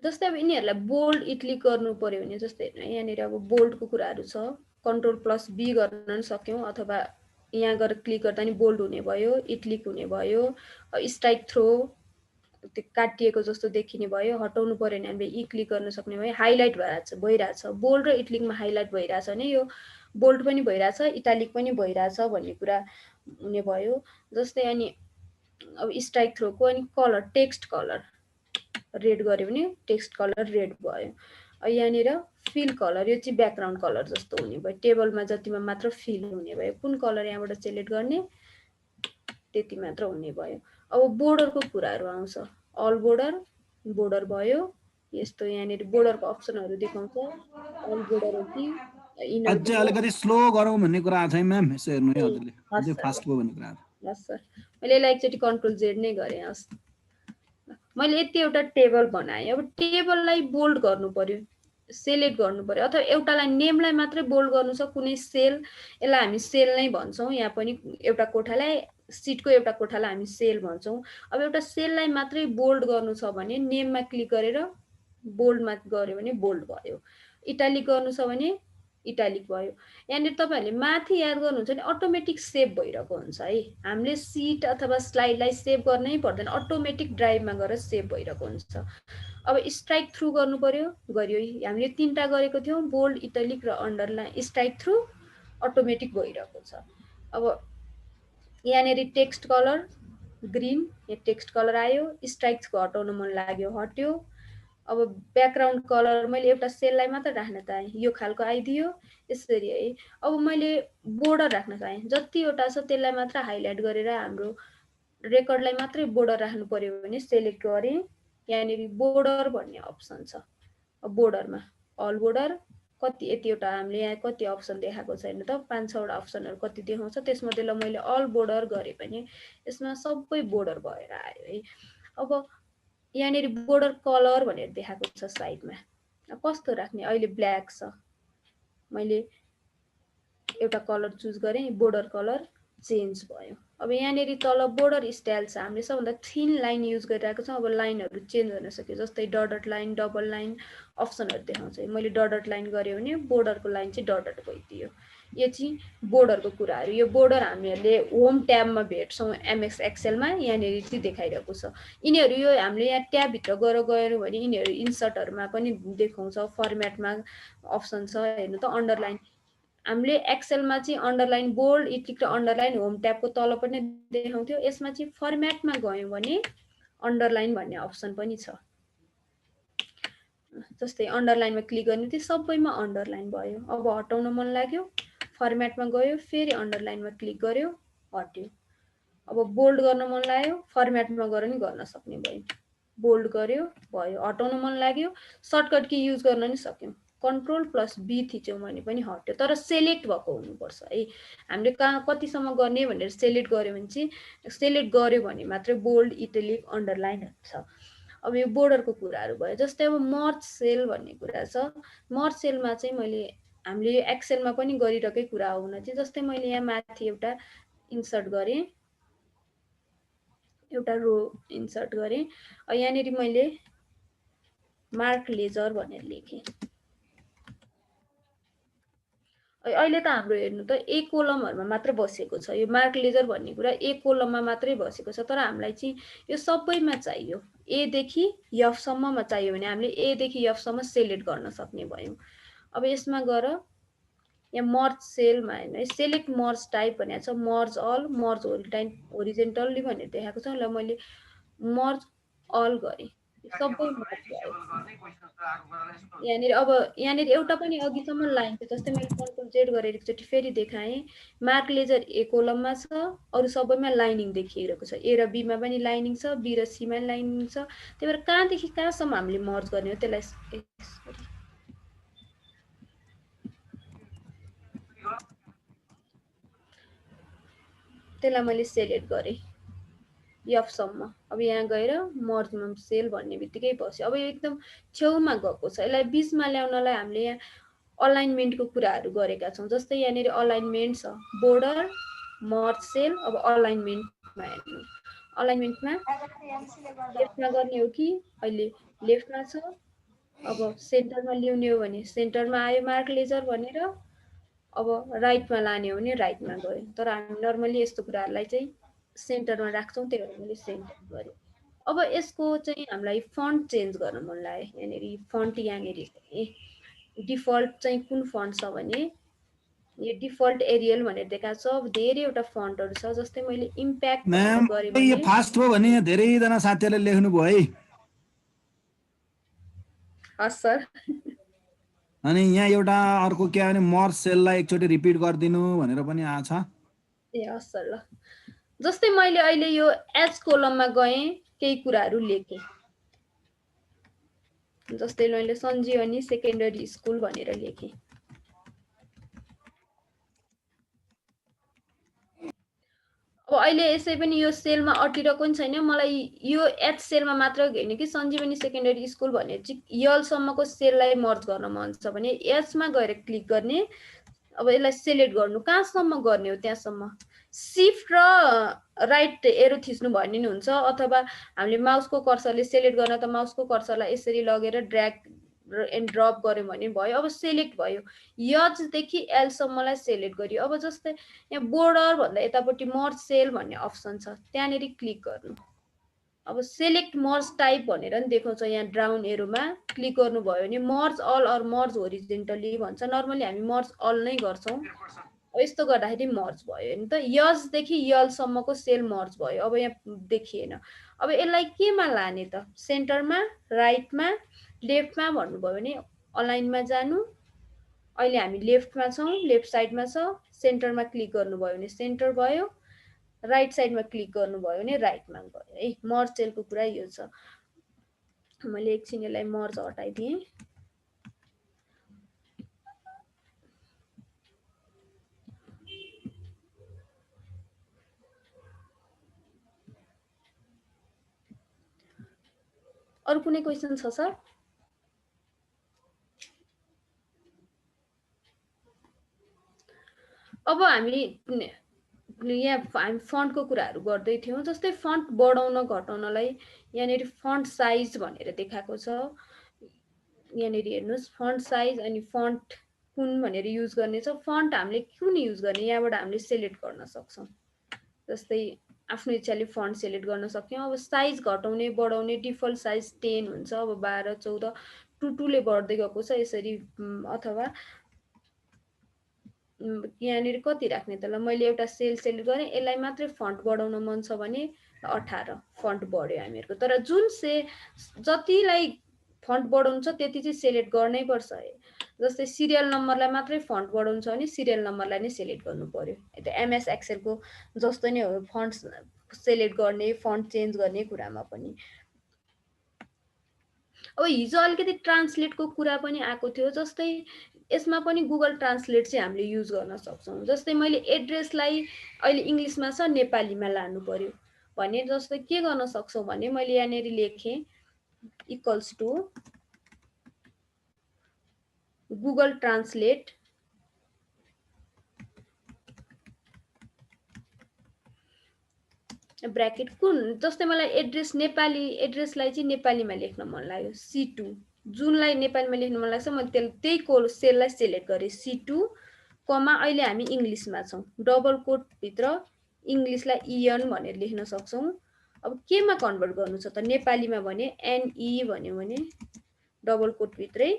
जस्तै अब यिनीहरूलाई बोल्ड इटलिक गर्नु पर्यो भने जस्तै हेर्नु, यहाँनिर अब बोल्डको कुराहरू छ। Ctrl+B गर्न पनि सक्यौँ, अथवा यहाँ गएर क्लिक गर्दा नि बोल्ड हुने भयो, इटलिक हुने भयो। स्ट्राइक थ्रो त्यो काटिएको जस्तो देखिने भयो। हटाउनु पर्यो भने हामीले क्लिक गर्न सक्ने भयो। हाइलाइट भइरहेछ, बोल्ड र इटलिकमा हाइलाइट भइरहेछ भने यो बोल्ड पनि भइरहेछ, इटालिक पनि भइरहेछ भन्ने कुरा हुने भयो। जस्तै अनि अब स्ट्राइक थ्रोको अनि कलर, टेक्स्ट कलर रेड गर्यो भने टेक्स्ट कलर रेड भयो। यहाँनिर फिल कलर, यो चाहिँ ब्याकग्राउन्ड कलर जस्तो हुने भयो। टेबलमा जतिमा मात्र फिल हुने भयो। कुन कलर यहाँबाट सिलेक्ट गर्ने त्यति मात्र हुने भयो। अब बोर्डरको कुराहरू आउँछ। अल बोर्डर, बोर्डर भयो। यस्तो यहाँनिर बोर्डरको अप्सनहरू देखाउँछ। अल बोर्डर हो कि इनर अझै अलिकति स्लो गरौँ भन्ने कुरा आएको छ म्याम, यसो हेर्नु है हजुरले। अझै सर। फास्ट भयो भन्ने कुरा आएको छ। हस् सर, मैले यसलाई एकचोटि Ctrl+Z नै गरेँ। हस्, मैले यति एउटा टेबल बनाएँ। अब टेबललाई बोल्ड गर्नु पर्यो, सेलेक्ट गर्नु पर्यो, अथवा एउटालाई नेमलाई मात्रै बोल्ड गर्नु छ। कुनै सेल, यसलाई हामी सेल नै भन्छौँ। यहाँ पनि एउटा कोठालाई, सिटको एउटा कोठालाई हामी सेल भन्छौँ। अब एउटा सेललाई मात्रै बोल्ड गर्नु छ भने नेममा क्लिक गरेर बोल्डमा गऱ्यो भने बोल्ड भयो। इटालिक गर्नु छ भने इटालिक भयो। यहाँनिर तपाईँहरूले माथि याद गर्नुहुन्छ भने अटोमेटिक सेभ भइरहेको हुन्छ है। हामीले सिट अथवा स्लाइडलाई सेभ गर्नै पर्दैन, अटोमेटिक ड्राइभमा गएर सेभ भइरहेको हुन्छ। अब स्ट्राइक थ्रु गर्नु पर्यो, गरियो। हामीले 3टा गरेको थियौँ, बोल्ड, इटालिक र अन्डरलाइन। स्ट्राइक थ्रु अटोमेटिक भइरहेको छ। अब यहाँनिर टेक्स्ट कलर ग्रीन, यहाँ टेक्स्ट कलर आयो। स्ट्राइक्सको हटाउन मन लाग्यो, हट्यो। अब ब्याकग्राउन्ड कलर मैले एउटा सेललाई मात्र राख्न चाहेँ, यो खालको आइदियो। यसरी है। अब मैले बोर्डर राख्न चाहेँ, जतिवटा छ त्यसलाई मात्र हाइलाइट गरेर हाम्रो रेकर्डलाई मात्रै बोर्डर राख्नु पर्यो भने सेलेक्ट गरेँ। यहाँनिर बोर्डर भन्ने अप्सन छ। बोर्डरमा अल बोर्डर, कति यतिवटा हामीले यहाँ कति अप्सन देखाएको छैन त, 5-6 वटा अप्सनहरू कति देखाउँछ। त्यसमध्येलाई मैले अल बोर्डर गरेँ भने यसमा सबै बोर्डर भएर आयो है। अब यहाँनिर बोर्डर कलर भनेर देखाएको छ साइडमा। कस्तो राख्ने, अहिले ब्ल्याक छ, मैले एउटा कलर चुज गरेँ, बोर्डर कलर चेन्ज भयो। अब यहाँनिर तल बोर्डर स्टाइल छ। हामीले सबभन्दा थिन लाइन युज गरिरहेको छौँ। अब लाइनहरू चेन्ज गर्न सक्यो, जस्तै डट लाइन, डबल लाइन अप्सनहरू देखाउँछ। मैले डट लाइन गरेँ भने बोर्डरको लाइन चाहिँ डट भइदियो। यो चाहिँ बोर्डरको कुराहरू। यो बोर्डर हामीहरूले होम ट्याबमा भेट्छौँ एमएस एक्सेलमा, यहाँनिर चाहिँ देखाइरहेको छ। यिनीहरू यो हामीले यहाँ ट्याबभित्र गयौँ भने यिनीहरू इन्सर्टहरूमा पनि देखाउँछ। फर्मेटमा अप्सन छ, हेर्नु त अन्डरलाइन। हामीले एक्सेलमा चाहिँ अन्डरलाइन, बोल्ड, इटलिक र अन्डरलाइन होम ट्याबको तल पनि देखाउँथ्यो। यसमा चाहिँ फर्मेटमा गयौँ भने अन्डरलाइन भन्ने अप्सन पनि छ। जस्तै अन्डरलाइनमा क्लिक गर्ने थियो, सबैमा अन्डरलाइन भयो। अब हटाउन मन लाग्यो, फर्मेटमा गयो, फेरि अन्डरलाइनमा क्लिक गर्यो, हट्यो। अब बोल्ड गर्न मन लाग्यो, फर्मेटमा गएर नि गर्न सक्ने भयो। बोल्ड गर्यो, भयो। हटाउन मन लाग्यो, सर्टकट की युज गर्न नि सक्यौँ। Ctrl+B थिच्यौँ भने पनि हट्यो। तर सेलेक्ट भएको हुनुपर्छ है। हामीले कहाँ कतिसम्म गर्ने भनेर सेलेक्ट गर्यो भने चाहिँ, सेलेक्ट गर्यो भने मात्रै बोल्ड, इटालिक, अन्डरलाइन छ। अब यो बोर्डरको कुराहरू भयो। जस्तै अब मर्ज सेल भन्ने कुरा छ। मर्ज सेलमा चाहिँ मैले हामीले एक्सेलमा पनि गरिरहेकै कुरा हो हुन चाहिँ। जस्तै मैले यहाँ माथि एउटा इन्सर्ट गरेँ, एउटा रो इन्सर्ट गरेँ। यहाँनिर मैले मार्क लेजर भनेर लेखेँ। अहिले त हाम्रो हेर्नु त ए कोलमहरुमा मात्र बसेको छ, यो मार्क लेजर भन्ने कुरा ए कोलममा मात्रै बसेको छ। तर हामीलाई चाहिँ यो सबैमा चाहियो, ए देखि एफ सम्ममा चाहियो भने हामीले ए देखि एफ सम्म सेलेक्ट गर्न सक्ने भयौं। अब यसमा गएर यहाँ मर्ज सेलमा हेर्नु है, सेलेक्ट मर्ज टाइप भनेको छ, मर्ज अल, मर्ज होरिजेन्टल्ली भनेर देखाएको छ। ल मैले मर्ज अल गरेँ, सबै मर्ज भयो। यहाँनिर अब यहाँनिर एउटा पनि अघिसम्म लाइन थियो, जस्तै मैले कन्ट्रोल जेड गरेर एकचोटि फेरि देखाएँ, मार्क लेजर ए कोलममा छ, अरू सबैमा लाइनिङ देखिएको छ। ए र बीमा पनि लाइनिङ छ, बी र सीमा लाइनिङ छ। त्यही भएर कहाँदेखि कहाँसम्म हामीले मर्ज गर्ने हो त्यसलाई मैले सेलेक्ट गरेँ एफ सम्म। अब यहाँ गएर मर्जमा सेल भन्ने बित्तिकै बस्यो। अब यो एकदम छेउमा गएको छ, यसलाई बीचमा ल्याउनलाई हामीले यहाँ अलाइनमेन्टको कुराहरू गरेका छौँ। जस्तै यहाँनिर अलाइनमेन्ट छ, बोर्डर, मर्ज सेल। अब अलाइनमेन्टमा हेर्नु, अलाइनमेन्टमा लेफ्टमा गर्ने हो कि अहिले लेफ्टमा छ। अब सेन्टरमा ल्याउने हो भने सेन्टरमा आयो मार्क लेजर भनेर, अब राइटमा लाने हो भने राइटमा गयो। तर हामी नर्मली यस्तो कुराहरूलाई चाहिँ सेन्टरमा राख्छौँ, त्यही भएर मैले सेन्टर गरेँ। अब यसको चाहिँ हामीलाई फन्ट चेन्ज गर्न मन लाग्यो। यहाँनिर फन्ट यहाँनिर डिफल्ट चाहिँ कुन फन्ट छ भने यो डिफल्ट एरियल भनेर देखाएको छ। अब धेरैवटा फन्टहरू छ, जस्तै मैले इम्प्याक्ट गरेँ भने यो फास्ट हो भने धेरैजना साथीहरूले लेख्नु भयो है। हस् सर। अनि यहाँ एउटा अर्को के भने मर्ज सेललाई एकचोटि रिपिट गरिदिनु भनेर पनि आछ। ए हस् सर। ल जस्तै मैले अहिले यो एच कोलममा गएँ, केही कुराहरू लेखेँ। जस्तै मैले सञ्जीवनी सेकेन्डरी स्कुल भनेर लेखेँ। अब अहिले यसै पनि यो सेलमा अटिरहेको पनि छैन, मलाई यो एच सेलमा मात्र हेर्ने कि सञ्जीवनी सेकेन्डरी स्कुल भनेर चाहिँ यलसम्मको सेललाई मर्ज गर्न मन छ भने एचमा गएर क्लिक गर्ने। अब यसलाई सेलेक्ट गर्नु, कहाँसम्म गर्ने हो त्यहाँसम्म सिफ्ट र राइट एरो थिच्नु भयो भने हुन्छ, अथवा हामीले माउसको कर्सरले सेलेक्ट गर्न त माउसको कर्सरलाई यसरी लगेर ड्र्याग एन्ड ड्रप गर्यो भने भयो। अब सेलेक्ट भयो, यजदेखि एलसम्मलाई सेलेक्ट गरियो। अब जस्तै यहाँ बोर्डर भन्दा यतापट्टि मर्ज सेल भन्ने अप्सन छ, त्यहाँनिर क्लिक गर्नु। अब सेलेक्ट मर्ज टाइप भनेर नि देखाउँछ, यहाँ डाउन एरोमा क्लिक गर्नुभयो भने मर्ज अल अर मर्ज होरिजेन्टली भन्छ। नर्मली हामी मर्ज अल नै गर्छौँ। यस्तो गर्दाखेरि मर्ज भयो नि त, यजदेखि यलसम्मको सेल मर्ज भयो। अब यहाँ देखिएन। अब यसलाई केमा लाने त, सेन्टरमा, राइटमा, लेफ्टमा भन्नुभयो भने अलाइनमा जानु। अहिले हामी लेफ्टमा छौँ, लेफ्ट साइडमा छ। सेन्टरमा क्लिक गर्नुभयो भने सेन्टर भयो, राइट साइडमा क्लिक गर्नुभयो भने राइटमा गयो है। मर्ज सेलको कुरा यो छ। मैले एकछिन यसलाई मर्ज हटाइदिएँ। अरू कुनै क्वेसन छ सर? अब हामी फन्टको कुराहरू गर्दै थियौँ। जस्तै फन्ट बढाउन घटाउनलाई यहाँनिर फन्ट साइज भनेर देखाएको छ। यहाँनिर हेर्नुहोस्, फन्ट साइज अनि फन्ट कुन भनेर युज गर्ने छ। फन्ट हामीले कुन युज गर्ने, यहाँबाट हामीले सेलेक्ट गर्न सक्छौँ। जस्तै आफ्नो इच्छाले फन्ट सेलेक्ट गर्न सक्यौँ। अब साइज घटाउने बढाउने डिफल्ट साइज 10 हुन्छ। अब 12, 14, 2ले बढ्दै गएको छ यसरी। अथवा यहाँनिर कति राख्ने त, ल मैले एउटा सेल सेलेक्ट गरेँ, यसलाई मात्रै फन्ट बढाउन मन छ भने 18 फन्ट बढ्यो हामीहरूको। तर जुन जतिलाई फन्ट बढाउनु छ त्यति चाहिँ सेलेक्ट गर्नै पर्छ है। जस्तै सिरियल नम्बरलाई मात्रै फन्ट बढाउनु छ भने सिरियल नम्बरलाई नै सेलेक्ट गर्नु पर्यो। त्यो एमएस एक्सेलको जस्तो नै हो, फन्ट सेलेक्ट गर्ने, फन्ट चेन्ज गर्ने कुरामा पनि। अब हिजो अलिकति ट्रान्सलेटको कुरा पनि आएको थियो। जस्तै यसमा पनि गुगल ट्रान्सलेट चाहिँ हामीले युज गर्न सक्छौँ। जस्तै मैले एड्रेसलाई अहिले इङ्ग्लिसमा छ, नेपालीमा लानु पर्यो भने जस्तै के गर्न सक्छौँ भने मैले यहाँनिर लेखेँ equals to Google translate bracket कुन, जस्तै मलाई एड्रेस नेपाली एड्रेसलाई चाहिँ नेपालीमा लेख्न मन लाग्यो, C2 जुनलाई नेपालीमा लेख्न मन लाग्छ मैले त्यही सेललाई सेलेक्ट गरेँ, C2 कमा अहिले हामी इङ्ग्लिसमा छौँ, डबल कोट भित्र इङ्ग्लिसलाई इएन भनेर लेख्न सक्छौँ। अब केमा कन्भर्ट गर्नु छ त, नेपालीमा भने एनई भन्यो भने डबल कोट भित्रै,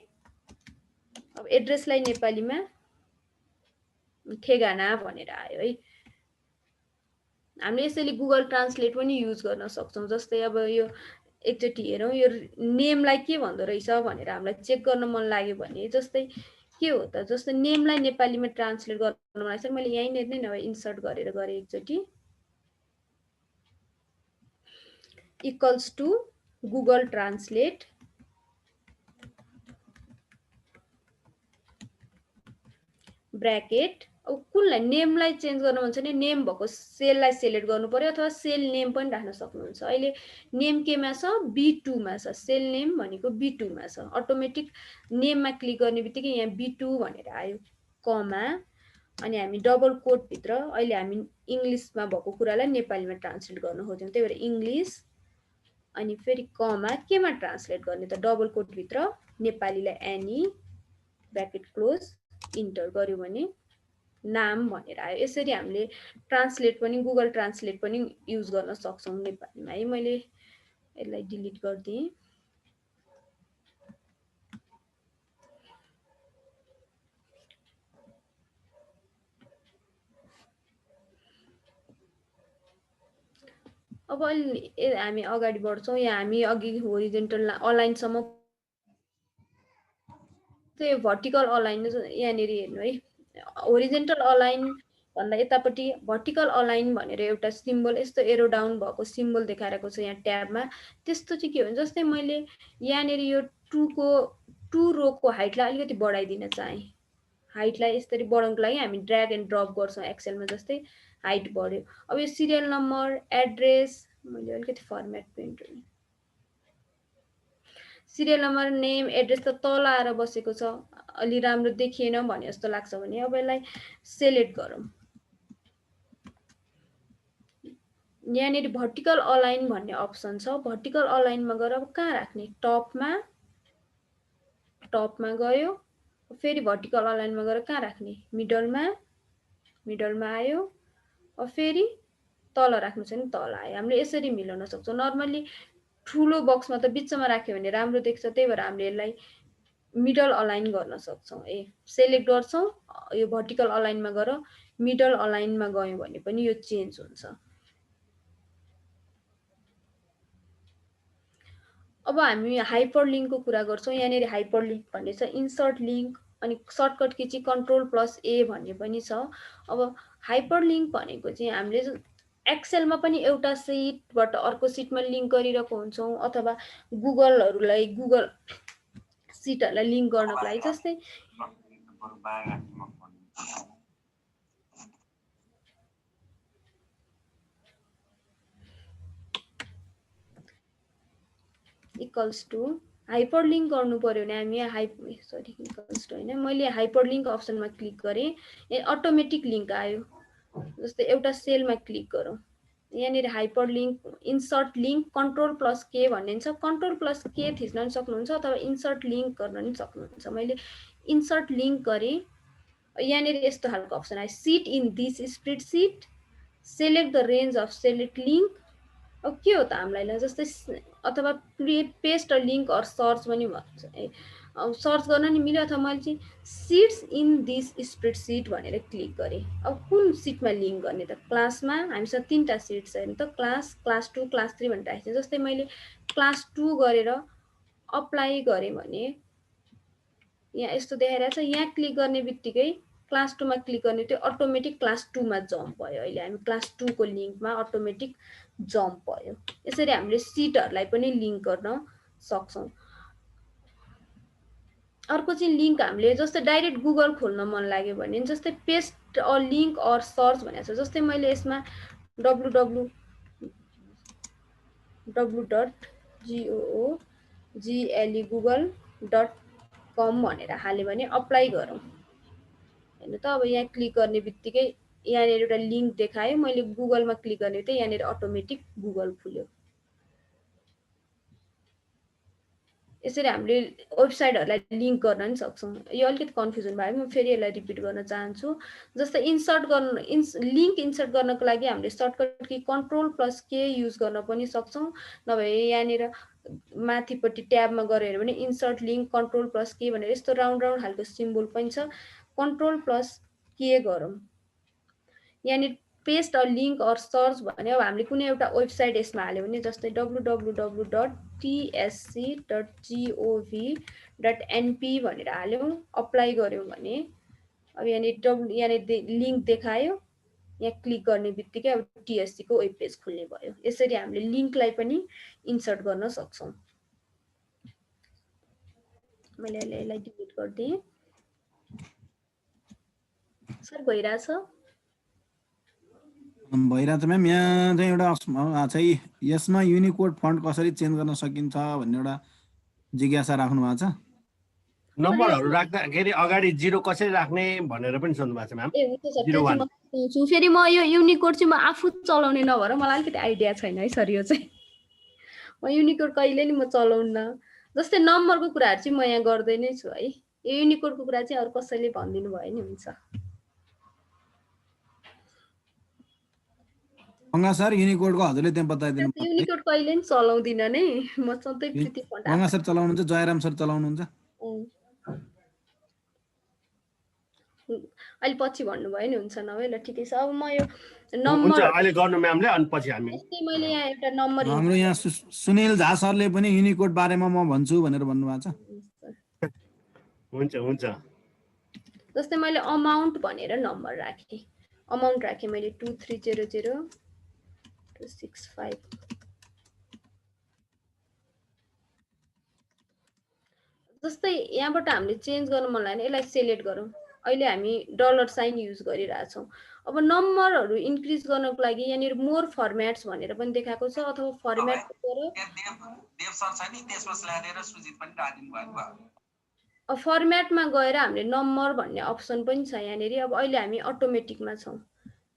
अब एड्रेसलाई नेपालीमा ठेगाना भनेर आयो है। हामीले यसैले गुगल ट्रान्सलेट पनि युज गर्न सक्छौँ। जस्तै अब यो एकचोटि हेरौँ यो नेमलाई के भन्दो रहेछ भनेर हामीलाई चेक गर्न मन लाग्यो भने जस्तै के हो त, जस्तै नेमलाई नेपालीमा ट्रान्सलेट गर्न मन लाग्छ, मैले यहीँनिर नै नभए इन्सर्ट गरेर गरेँ एकचोटि, equals to Google translate bracket. अब कुनलाई नेमलाई चेन्ज गर्न मन छ भने नेम भएको सेललाई सेलेक्ट गर्नु पर्यो, अथवा सेल नेम पनि राख्न सक्नुहुन्छ। अहिले नेम केमा छ, B2 मा छ, सेल नेम भनेको B2 मा छ। अटोमेटिक नेममा क्लिक गर्ने बित्तिकै यहाँ B2 भनेर आयो, कमा, अनि हामी डबल कोट भित्र अहिले हामी इङ्ग्लिसमा भएको कुरालाई नेपालीमा ट्रान्सलेट गर्न खोज्यौँ, त्यही भएर इङ्ग्लिस, अनि फेरि कमा, केमा ट्रान्सलेट गर्ने त, डबल कोट भित्र नेपालीलाई एनी, ब्र्याकेट क्लोज, इन्टर गर्यो भने नाम भनेर आयो। यसरी हामीले ट्रान्सलेट पनि, गुगल ट्रान्सलेट पनि युज गर्न सक्छौँ नेपालीमा है। मैले यसलाई डिलिट गरिदिएँ। अब अहिले हामी अगाडि बढ्छौँ। यहाँ हामी अघि होरिजेन्टल अलाइनसम्म, त्यो भर्टिकल अलाइन यहाँनिर हेर्नु है, होरिजेन्टल अलाइन भन्दा यतापट्टि भर्टिकल अलाइन भनेर एउटा सिम्बल, यस्तो एरो डाउन भएको सिम्बल देखाएको छ यहाँ ट्याबमा। त्यस्तो चाहिँ के हो, जस्तै मैले यहाँनिर यो 2 रोको हाइटलाई अलिकति बढाइदिन चाहेँ, हाइटलाई यसरी बढाउनको लागि हामी ड्र्याग एन्ड ड्रप गर्छौँ एक्सेलमा, जस्तै हाइट बढ्यो। अब यो सिरियल नम्बर, एड्रेस, मैले अलिकति format print, serial number, name, address त तल आएर बसेको छ, अलि राम्रो देखिएन भने जस्तो लाग्छ भने अब यसलाई सेलेक्ट गरौँ। यहाँनिर भर्टिकल अलाइन भन्ने अप्सन छ, भर्टिकल अलाइनमा गएर अब कहाँ राख्ने, टपमा गयो, फेरि भर्टिकल अलाइनमा गएर कहाँ राख्ने, मिडलमा आयो, अब फेरि तल राख्नु छ नि तल आयो। हामीले यसरी मिलाउन सक्छौँ। नर्मली ठुलो बक्समा त बिचमा राख्यो भने राम्रो देख्छ, त्यही भएर हामीले यसलाई मिडल अलाइन गर्न सक्छौँ। सेलेक्ट गर्छौँ, यो भर्टिकल अलाइनमा गएर मिडल अलाइनमा गयौँ भने पनि यो चेन्ज हुन्छ। अब हामी हाइपरलिङ्कको कुरा गर्छौँ। यहाँनिर हाइपरलिङ्क भन्ने छ, इन्सर्ट लिङ्क, अनि सर्टकट की चाहिँ Ctrl+A भन्ने पनि छ। अब हाइपरलिङ्क भनेको चाहिँ हामीले एक्सेलमा पनि एउटा सिटबाट अर्को सिटमा लिङ्क गरिरहेको हुन्छौँ, अथवा गुगल सिटहरूलाई लिङ्क गर्नको लागि, जस्तै इक्वल्स टु हाइपरलिङ्क गर्नु पर्यो भने हामी इक्वल्स टु होइन, मैले हाइपरलिङ्क अप्सनमा क्लिक गरेँ, अटोमेटिक लिङ्क आयो। जस्तै एउटा सेलमा क्लिक गरौँ, यहाँनिर हाइपरलिङ्क, इन्सर्ट लिङ्क, Ctrl+K भन्ने छ, Ctrl+K थिच्न पनि सक्नुहुन्छ, अथवा इन्सर्ट लिङ्क गर्न पनि सक्नुहुन्छ। मैले इन्सर्ट लिङ्क गरेँ, यहाँनिर यस्तो खालको अप्सन आयो, sheet in this spreadsheet, select the range of select link. अब के हो त हामीलाई, जस्तै अथवा paste a link or search पनि भन्छ, सर्च गर्न नि मिल्यो, अथवा मैले चाहिँ सिट्स इन दिस स्प्रेडसिट भनेर क्लिक गरेँ। अब कुन सिटमा लिङ्क गर्ने त, क्लासमा, हामीसँग 3टा सिट छ त, क्लास 2, क्लास 3 भनेर राखेको छ। जस्तै मैले क्लास 2 गरेर अप्लाई गरेँ भने यहाँ यस्तो देखाइरहेको छ, यहाँ क्लिक गर्ने बित्तिकै क्लास 2 मा क्लिक गर्ने, त्यो अटोमेटिक क्लास 2 मा जम्प भयो। अहिले हामी क्लास 2 को लिङ्कमा अटोमेटिक जम्प भयो। यसरी हामीले सिटहरूलाई पनि लिङ्क गर्न सक्छौँ। अर्को चाहिँ लिङ्क हामीले जस्तै डाइरेक्ट गुगल खोल्न मन लाग्यो भने, जस्तै paste a link or search भनेको छ, जस्तै मैले यसमा www.google.com भनेर हाल्यो भने अप्लाई गरौँ, हेर्नु त अब यहाँ क्लिक गर्ने बित्तिकै यहाँनिर एउटा लिङ्क देखायो, मैले गुगलमा क्लिक गर्ने बित्तिकै यहाँनिर अटोमेटिक गुगल खुल्यो। यसरी हामीले वेबसाइटहरूलाई लिङ्क गर्न नि सक्छौँ। यो अलिकति कन्फ्युजन भयो, म फेरि यसलाई रिपिट गर्न चाहन्छु। जस्तै लिङ्क इन्सर्ट गर्नको लागि हामीले सर्टकट की Ctrl+K युज गर्न पनि सक्छौँ। नभए यहाँनिर माथिपट्टि ट्याबमा गएर हेऱ्यो भने इन्सर्ट लिङ्क Ctrl+K भनेर यस्तो राउन्ड राउन्ड खालको सिम्बल पनि छ। Ctrl+K गरौँ। यहाँनिर paste a link or search भने अब हामीले कुनै एउटा वेबसाइट यसमा हाल्यो भने जस्तै www.tsc.gov.np भनेर हाल्यौँ, अप्लाई गर्यौँ भने अब यहाँनिर लिङ्क देखायो। यहाँ क्लिक गर्ने बित्तिकै अब TSC को वेब पेज खुल्ने भयो। यसरी हामीले लिङ्कलाई पनि इन्सर्ट गर्न सक्छौँ। मैले यसलाई डिलिट गरिदिएँ। सर भइरहेछ? भइरहेछ म्याम। यहाँ चाहिँ एउटा चाहिँ यसमा युनिकोड फन्ट कसरी चेन्ज गर्न सकिन्छ भन्ने एउटा जिज्ञासा राख्नु भएको छ। नम्बरहरू राख्दाखेरि अगाडि 0 कसरी राख्ने भनेर पनि सोध्नु भएको छ म्याम। ए हुन्छ सर, त्यो चाहिँ म सोध्छु। फेरि म यो युनिकोड चाहिँ म आफू चलाउने नभएर मलाई अलिकति आइडिया छैन है सर। यो चाहिँ म युनिकोड कहिले नि म चलाउन्न। जस्तै नम्बरको कुराहरू चाहिँ म यहाँ गर्दै नै छु है। यो युनिकोडको कुरा चाहिँ अरू कसैले भनिदिनु भयो नि हुन्छ। गङ्गा सर युनिकोडको हजुरले त्यहाँ बताइदिनु पर्छ। युनिकोड कहिले नि चलाउँदिन नै म, सधैँ प्रीति फन्ट। गङ्गा सर चलाउनुहुन्छ, जयराम सर चलाउनुहुन्छ। अहिले पछि भन्नुभयो नि हुन्छ नभए ल ठिकै छ। अब म यो हुन्छ नम्बर अहिले गर्नु म्यामले, अनि पछि हामी। जस्तै मैले यहाँ एउटा नम्बर हाम्रो यहाँ सुनिल झा सरले पनि युनिकोड बारेमा म भन्छु भनेर भन्नुभएको छ। हुन्छ हुन्छ। जस्तै मैले अमाउन्ट भनेर नम्बर राखेँ। अमाउन्ट राखेँ मैले 2300,265। जस्तै यहाँबाट हामीले चेन्ज गर्न मन लाग्यो यसलाई सेलेक्ट गरौँ। अहिले हामी $साइन युज गरिरहेछौँ। अब नम्बरहरू इन्क्रिज गर्नको लागि यहाँनिर मोर फर्म्याट्स भनेर पनि देखाएको छ, अथवा फर्म्याट फर्म्याटमा गएर हामीले नम्बर भन्ने अप्सन पनि छ यहाँनिर। अब अहिले हामी अटोमेटिकमा छौँ।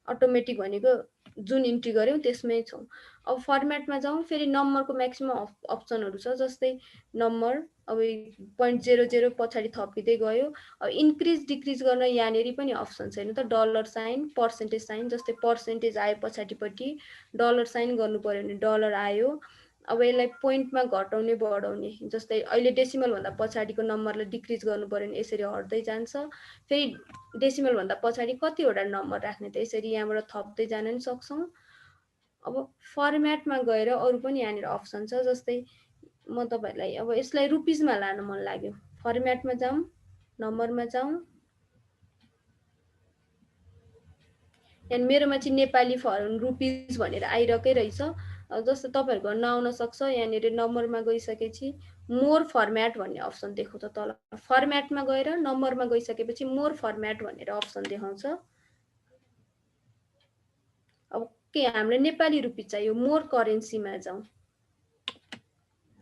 अटोमेटिक भनेको जुन इन्ट्री गऱ्यौँ त्यसमै छौँ। अब फर्म्याटमा जाउँ, फेरि नम्बरको म्याक्सिमम अप्सनहरू छ। जस्तै नम्बर अब 0.00 पछाडि थपिँदै गयो। अब इन्क्रिज डिक्रिज गर्न यहाँनिर पनि अप्सन छैन त। $साइन, पर्सेन्टेज साइन। जस्तै पर्सेन्टेज आयो पछाडिपट्टि, $साइन गर्नु पर्यो भने डलर आयो। अब यसलाई पोइन्टमा घटाउने बढाउने, जस्तै अहिले डेसिमल भन्दा पछाडिको नम्बरलाई डिक्रिज गर्नु पर्यो भने यसरी हट्दै जान्छ। फेरि डेसिमल भन्दा पछाडि कतिवटा नम्बर राख्ने त यसरी यहाँबाट थप्दै जान नि सक्छौँ। अब फर्म्याटमा गएर अरू पनि यहाँनिर अप्सन छ। जस्तै म तपाईँहरूलाई अब यसलाई रुपिजमा लान मन लाग्यो, फर्म्याटमा जाउँ, नम्बरमा जाउँ। यहाँ मेरोमा चाहिँ नेपाली रुपिज भनेर आइरहेकै रहेछ। जस्तो तपाईँहरूको नआउन सक्छ। यहाँनिर नम्बरमा गइसकेपछि मोर फर्म्याट भन्ने अप्सन देखाउँछ तल। फर्म्याटमा गएर नम्बरमा गइसकेपछि मोर फर्म्याट भनेर अप्सन देखाउँछ। अब के हामीले नेपाली रुपिज चाहियो, मोर करेन्सीमा जाउँ।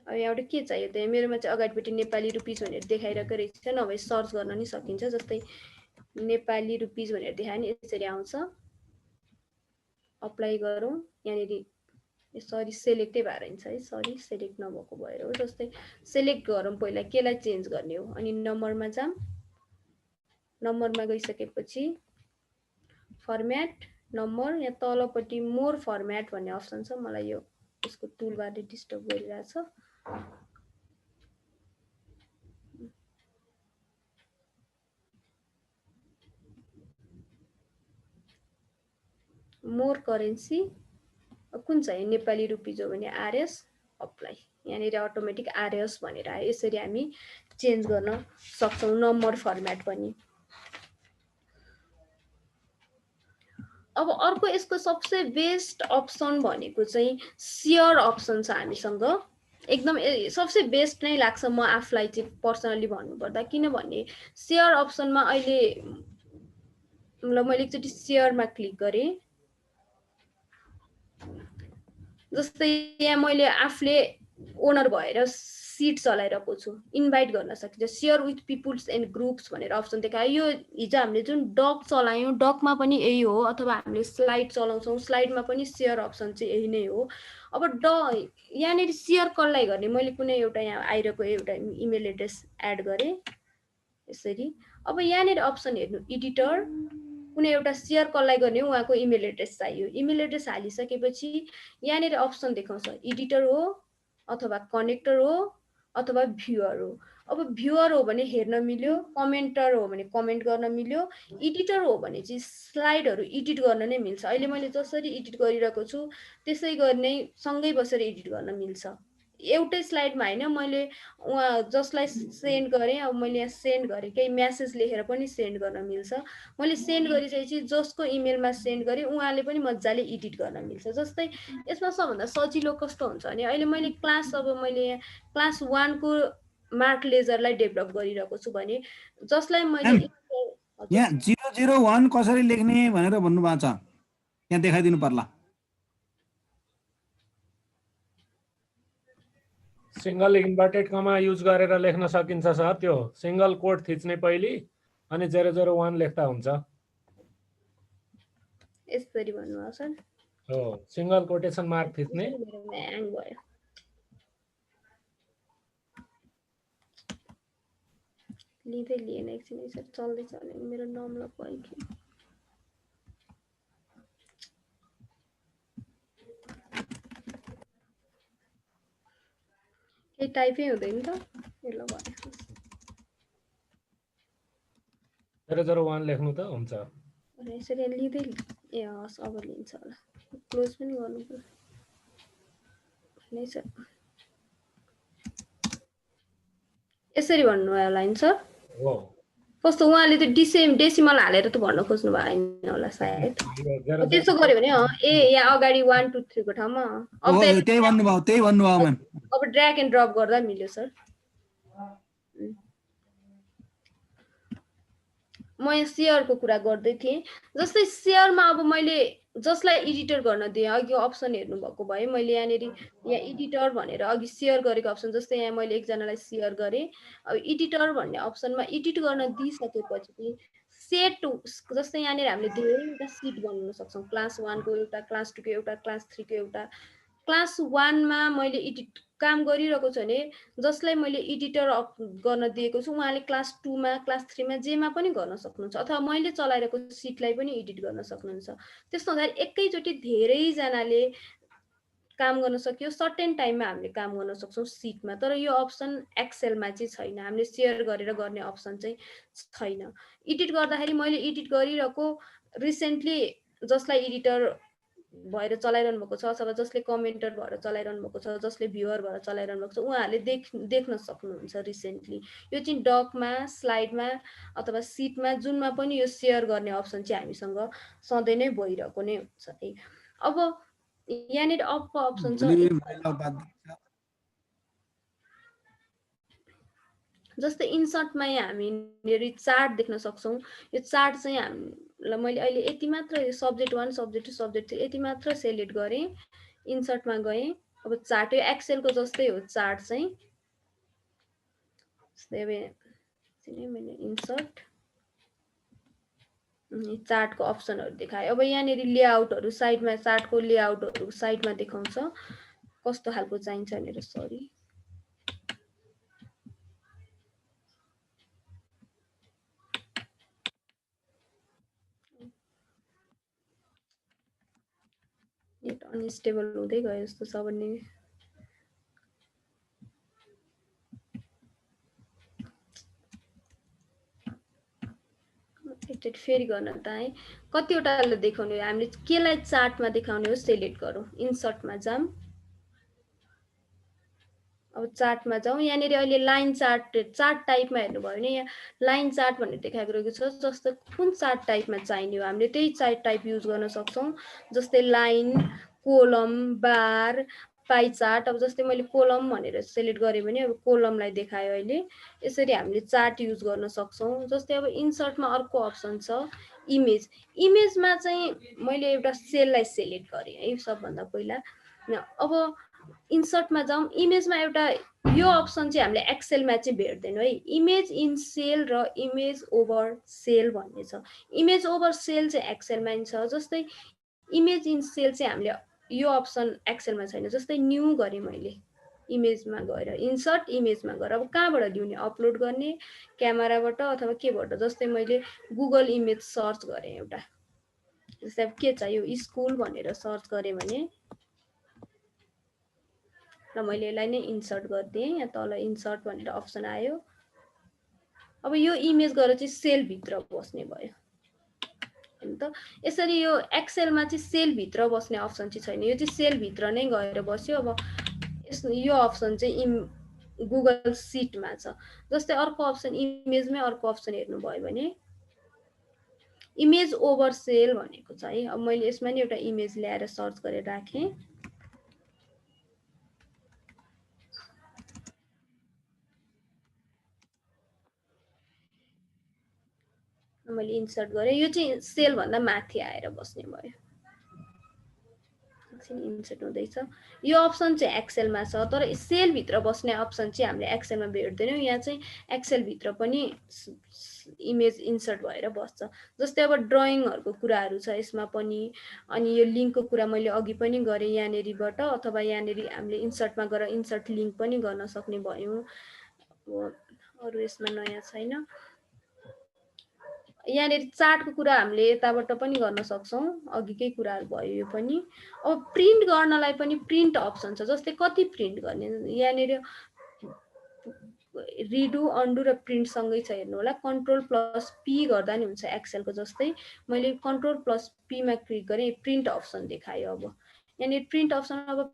अब यहाँबाट के चाहियो त, मेरोमा चाहिँ अगाडिपट्टि नेपाली रुपिज भनेर देखाइरहेको रहेछ। नभए सर्च गर्न नि सकिन्छ। जस्तै नेपाली रुपिज भनेर देखायो नि यसरी आउँछ। अप्लाई गरौँ। यहाँनिर सरी सेलेक्टै भएर हुन्छ है, सरी सेलेक्ट नभएको भएर हो। जस्तै सेलेक्ट गरौँ पहिला केलाई चेन्ज गर्ने हो, अनि नम्बरमा जाऊँ। नम्बरमा गइसकेपछि फर्म्याट नम्बर, यहाँ तलपट्टि मोर फर्म्याट भन्ने अप्सन छ। मलाई यो यसको टुलबारले डिस्टर्ब गरिरहेछ। मोर करेन्सी कुन चाहिँ नेपाली रुपिज हो भने RS, अप्लाई। यहाँनिर अटोमेटिक RS भनेर आयो। यसरी हामी चेन्ज गर्न सक्छौँ नम्बर फर्म्याट पनि। अब अर्को यसको सबसे बेस्ट अप्सन भनेको चाहिँ सेयर अप्सन छ हामीसँग। एकदम सबसे बेस्ट नै लाग्छ म आफूलाई चाहिँ पर्सनली भन्नुपर्दा। किनभने सेयर अप्सनमा अहिले ल मैले एकचोटि सेयरमा क्लिक गरेँ। जस्तै यहाँ मैले आफूले ओनर भएर सिट चलाइरहेको छु। इन्भाइट गर्न सकिन्छ, share with peoples and groups भनेर अप्सन देखायो। यो हिजो हामीले जुन डक चलायौँ डकमा पनि यही हो, अथवा हामीले स्लाइड चलाउँछौँ स्लाइडमा पनि सेयर अप्सन चाहिँ यही नै हो। अब यहाँनिर सेयर कसलाई गर्ने, मैले कुनै एउटा यहाँ आइरहेको एउटा इमेल एड्रेस एड गरेँ यसरी। अब यहाँनिर अप्सन हेर्नु, एडिटर कुनै एउटा सेयर कसलाई गर्ने उहाँको इमेल एड्रेस चाहियो। इमेल एड्रेस हालिसकेपछि यहाँनिर अप्सन देखाउँछ, एडिटर हो अथवा कनेक्टर हो अथवा भ्युअर हो। अब भ्युअर हो भने हेर्न मिल्यो, कमेन्टर हो भने कमेन्ट गर्न मिल्यो, एडिटर हो भने चाहिँ स्लाइडहरू एडिट गर्न नै मिल्छ। अहिले मैले जसरी एडिट गरिरहेको छु त्यसै गर्ने सँगै बसेर एडिट गर्न मिल्छ। एउटै स्लाइडमा होइन, मैले उहाँ जसलाई सेन्ड गरेँ, अब मैले यहाँ सेन्ड गरेँ केही म्यासेज लेखेर पनि सेन्ड गर्न मिल्छ। मैले सेन्ड गरिसकेपछि जसको इमेलमा सेन्ड गरेँ उहाँले पनि मजाले एडिट गर्न मिल्छ। जस्तै यसमा सबभन्दा सजिलो कस्तो हुन्छ भने अहिले मैले मैले क्लास 1 को मार्क लेजरलाई डेभलप गरिरहेको छु भने जसलाई मैले यहाँ 001 कसरी लेख्ने भनेर भन्नुभएको छ, यहाँ देखाइदिनु पर्ला। सिंगल इन्भर्टेड कमा युज गरेर लेख्न सकिन्छ सर। त्यो सिंगल कोट थिच्ने पहिले अनि 001 लेख्दा हुन्छ। यसरी भन्नुभयो सर। हो, सिंगल कोटेसन मार्क थिच्ने। ह्याङ भयो, लिँदै लिएन एकछिन सर, चल्दैछ भने मेरो नम्बर भयो। केही टाइपै हुँदैन त, ल भयो। 001 लेख्नु त हुन्छ। यसरी लिँदै ए हस् अब लिन्छ होला, क्लोज पनि गर्नु पर्छ नै सर। यसरी भन्नुभयो होला नि सर। हो, कस्तो उहाँले त डेसिमल हालेर त भन्न खोज्नु भएन होला सायद। त्यसो गर्यो भने ए यहाँ अगाडि 1 2 3 को ठाउँमा अब त्यही भन्नुभयो म्याम। अब ड्र्याग एन्ड ड्रप गर्दा मिल्यो सर। म यहाँ सेयरको कुरा गर्दै थिएँ। जस्तै सेयरमा अब मैले जसलाई एडिटर गर्न दिएँ, अघि अप्सन हेर्नुभएको भए मैले यहाँनिर यहाँ एडिटर भनेर अघि सेयर गरेको अप्सन, जस्तै यहाँ मैले एकजनालाई सेयर गरेँ। अब एडिटर भन्ने अप्सनमा एडिट गर्न दिइसकेपछि सेट, जस्तै यहाँनिर हामीले धेरैवटा सिट बनाउन सक्छौँ। क्लास 1 को एउटा, क्लास 2 को एउटा, क्लास 3 को एउटा। क्लास 1 मा मैले एडिट काम गरिरहेको छु भने जसलाई मैले एडिटर गर्न दिएको छु उहाँले क्लास 2 मा, क्लास 3 मा जेमा पनि गर्न सक्नुहुन्छ, अथवा मैले चलाइरहेको सिटलाई पनि एडिट गर्न सक्नुहुन्छ। त्यस्तो हुँदा एकैचोटि धेरैजनाले काम गर्न सक्यो, सर्टेन टाइममा हामीले काम गर्न सक्छौँ सिटमा। तर यो अप्सन एक्सेलमा चाहिँ छैन, हामीले सेयर गरेर गर्ने अप्सन चाहिँ छैन। एडिट गर्दाखेरि मैले एडिट गरिरहेको रिसेन्टली जसलाई एडिटर भएर चलाइरहनु भएको छ अथवा जसले कमेन्टर भएर चलाइरहनु भएको छ, जसले भ्युअर भएर चलाइरहनु भएको छ उहाँहरूले देख्न सक्नुहुन्छ रिसेन्टली। यो चाहिँ डकमा, स्लाइडमा अथवा सिटमा जुनमा पनि यो सेयर गर्ने अप्सन चाहिँ हामीसँग सधैँ नै भइरहेको नै हुन्छ। अब यहाँनिर अपको अप्सन छ, जस्तै इन्सर्टमा हामी चार्ट देख्न सक्छौँ। यो चार्ट चाहिँ हामीलाई मैले अहिले यति मात्र सब्जेक्ट 1, सब्जेक्ट 2, सब्जेक्ट 3 यति मात्र सेलेक्ट गरेँ, इन्सर्टमा गएँ। अब चार्ट यो एक्सेलको जस्तै हो चार्ट चाहिँ। मैले इन्सर्ट चार्टको अप्सनहरू देखाएँ। अब यहाँनिर लेआउटहरू साइडमा, चार्टको लेआउटहरू साइडमा देखाउँछ कस्तो खालको चाहिन्छ भनेर। सरी, नेट अनस्टेबल हुँदै गयो जस्तो छ भन्ने। एकचोटि फेरि गर्न त है, कतिवटाले देखाउने, हामीले केलाई चार्टमा देखाउने हो सेलेक्ट गरौँ। इन्सर्टमा जाऊँ, अब चार्टमा जाउँ। यहाँनिर अहिले लाइन चार्ट टाइपमा हेर्नुभयो भने यहाँ लाइन चार्ट भनेर देखाएको रहेको छ। जस्तो कुन चार्ट टाइपमा चाहिने हो हामीले त्यही चार्ट टाइप युज गर्न सक्छौँ। जस्तै लाइन, कोलम, बार, पाई चार्ट। अब जस्तै मैले कोलम भनेर सेलेक्ट गरेँ भने अब कोलमलाई देखायो अहिले। यसरी हामीले चार्ट युज गर्न सक्छौँ। जस्तै अब इन्सर्टमा अर्को अप्सन छ इमेज। इमेजमा चाहिँ मैले एउटा सेललाई सेलेक्ट गरेँ है सबभन्दा पहिला। अब इन्सर्टमा जाउँ, इमेजमा एउटा यो अप्सन चाहिँ हामीले एक्सेलमा चाहिँ भेट्दैनौँ है। इमेज इन सेल र इमेज ओभर सेल भन्ने छ। इमेज ओभर सेल चाहिँ एक्सेलमा छ। जस्तै इमेज इन सेल चाहिँ हामीले यो अप्सन एक्सेलमा छैन। जस्तै न्यू गरेँ मैले, इमेजमा गएर इन्सर्ट इमेजमा गएर अब कहाँबाट ल्याउने, अपलोड गर्ने क्यामेराबाट अथवा केबाट। जस्तै मैले गुगल इमेज सर्च गरेँ एउटा, जस्तै अब के चाहियो स्कुल भनेर सर्च गरेँ भने र मैले यसलाई नै इन्सर्ट गरिदिएँ। यहाँ तल इन्सर्ट भनेर अप्सन आयो। अब यो इमेज गएर चाहिँ सेलभित्र बस्ने भयो हैन त। यसरी यो एक्सेलमा चाहिँ सेलभित्र बस्ने अप्सन चाहिँ छैन, यो चाहिँ सेलभित्र नै गएर बस्यो। अब यो अप्सन चाहिँ गुगल सिटमा छ। जस्तै अर्को अप्सन इमेजमै अर्को अप्सन हेर्नुभयो भने इमेज ओभर सेल भनेको छ है। अब मैले यसमा नि एउटा इमेज ल्याएर सर्च गरेर राखेँ। मैले इन्सर्ट गरेँ, यो चाहिँ सेल भन्दा माथि आएर बस्ने भयो। एकछिन इन्सर्ट हुँदैछ। यो अप्सन चाहिँ एक्सेलमा छ, तर सेलभित्र बस्ने अप्सन चाहिँ हामीले एक्सेलमा भेट्दैनौँ। यहाँ चाहिँ एक्सेलभित्र पनि इमेज इन्सर्ट भएर बस्छ। जस्तै अब ड्रइङहरूको कुराहरू छ यसमा पनि। अनि यो लिङ्कको कुरा मैले अघि पनि गरेँ यहाँनिरबाट, अथवा यहाँनिर हामीले इन्सर्टमा गएर इन्सर्ट लिङ्क पनि गर्न सक्ने भयौँ। अरू यसमा नयाँ छैन। यहाँनिर चार्टको कुरा हामीले यताबाट पनि गर्न सक्छौँ, अघिकै कुराहरू भयो यो पनि। अब प्रिन्ट गर्नलाई पनि प्रिन्ट अप्सन छ। जस्तै कति प्रिन्ट गर्ने, यहाँनिर रिडु अन्डु र प्रिन्टसँगै छ हेर्नु होला। कन्ट्रोल+P गर्दा नि हुन्छ एक्सेलको। जस्तै मैले कन्ट्रोल+P मा क्लिक गरेँ, प्रिन्ट अप्सन देखायो। अब यहाँनिर प्रिन्ट अप्सन अब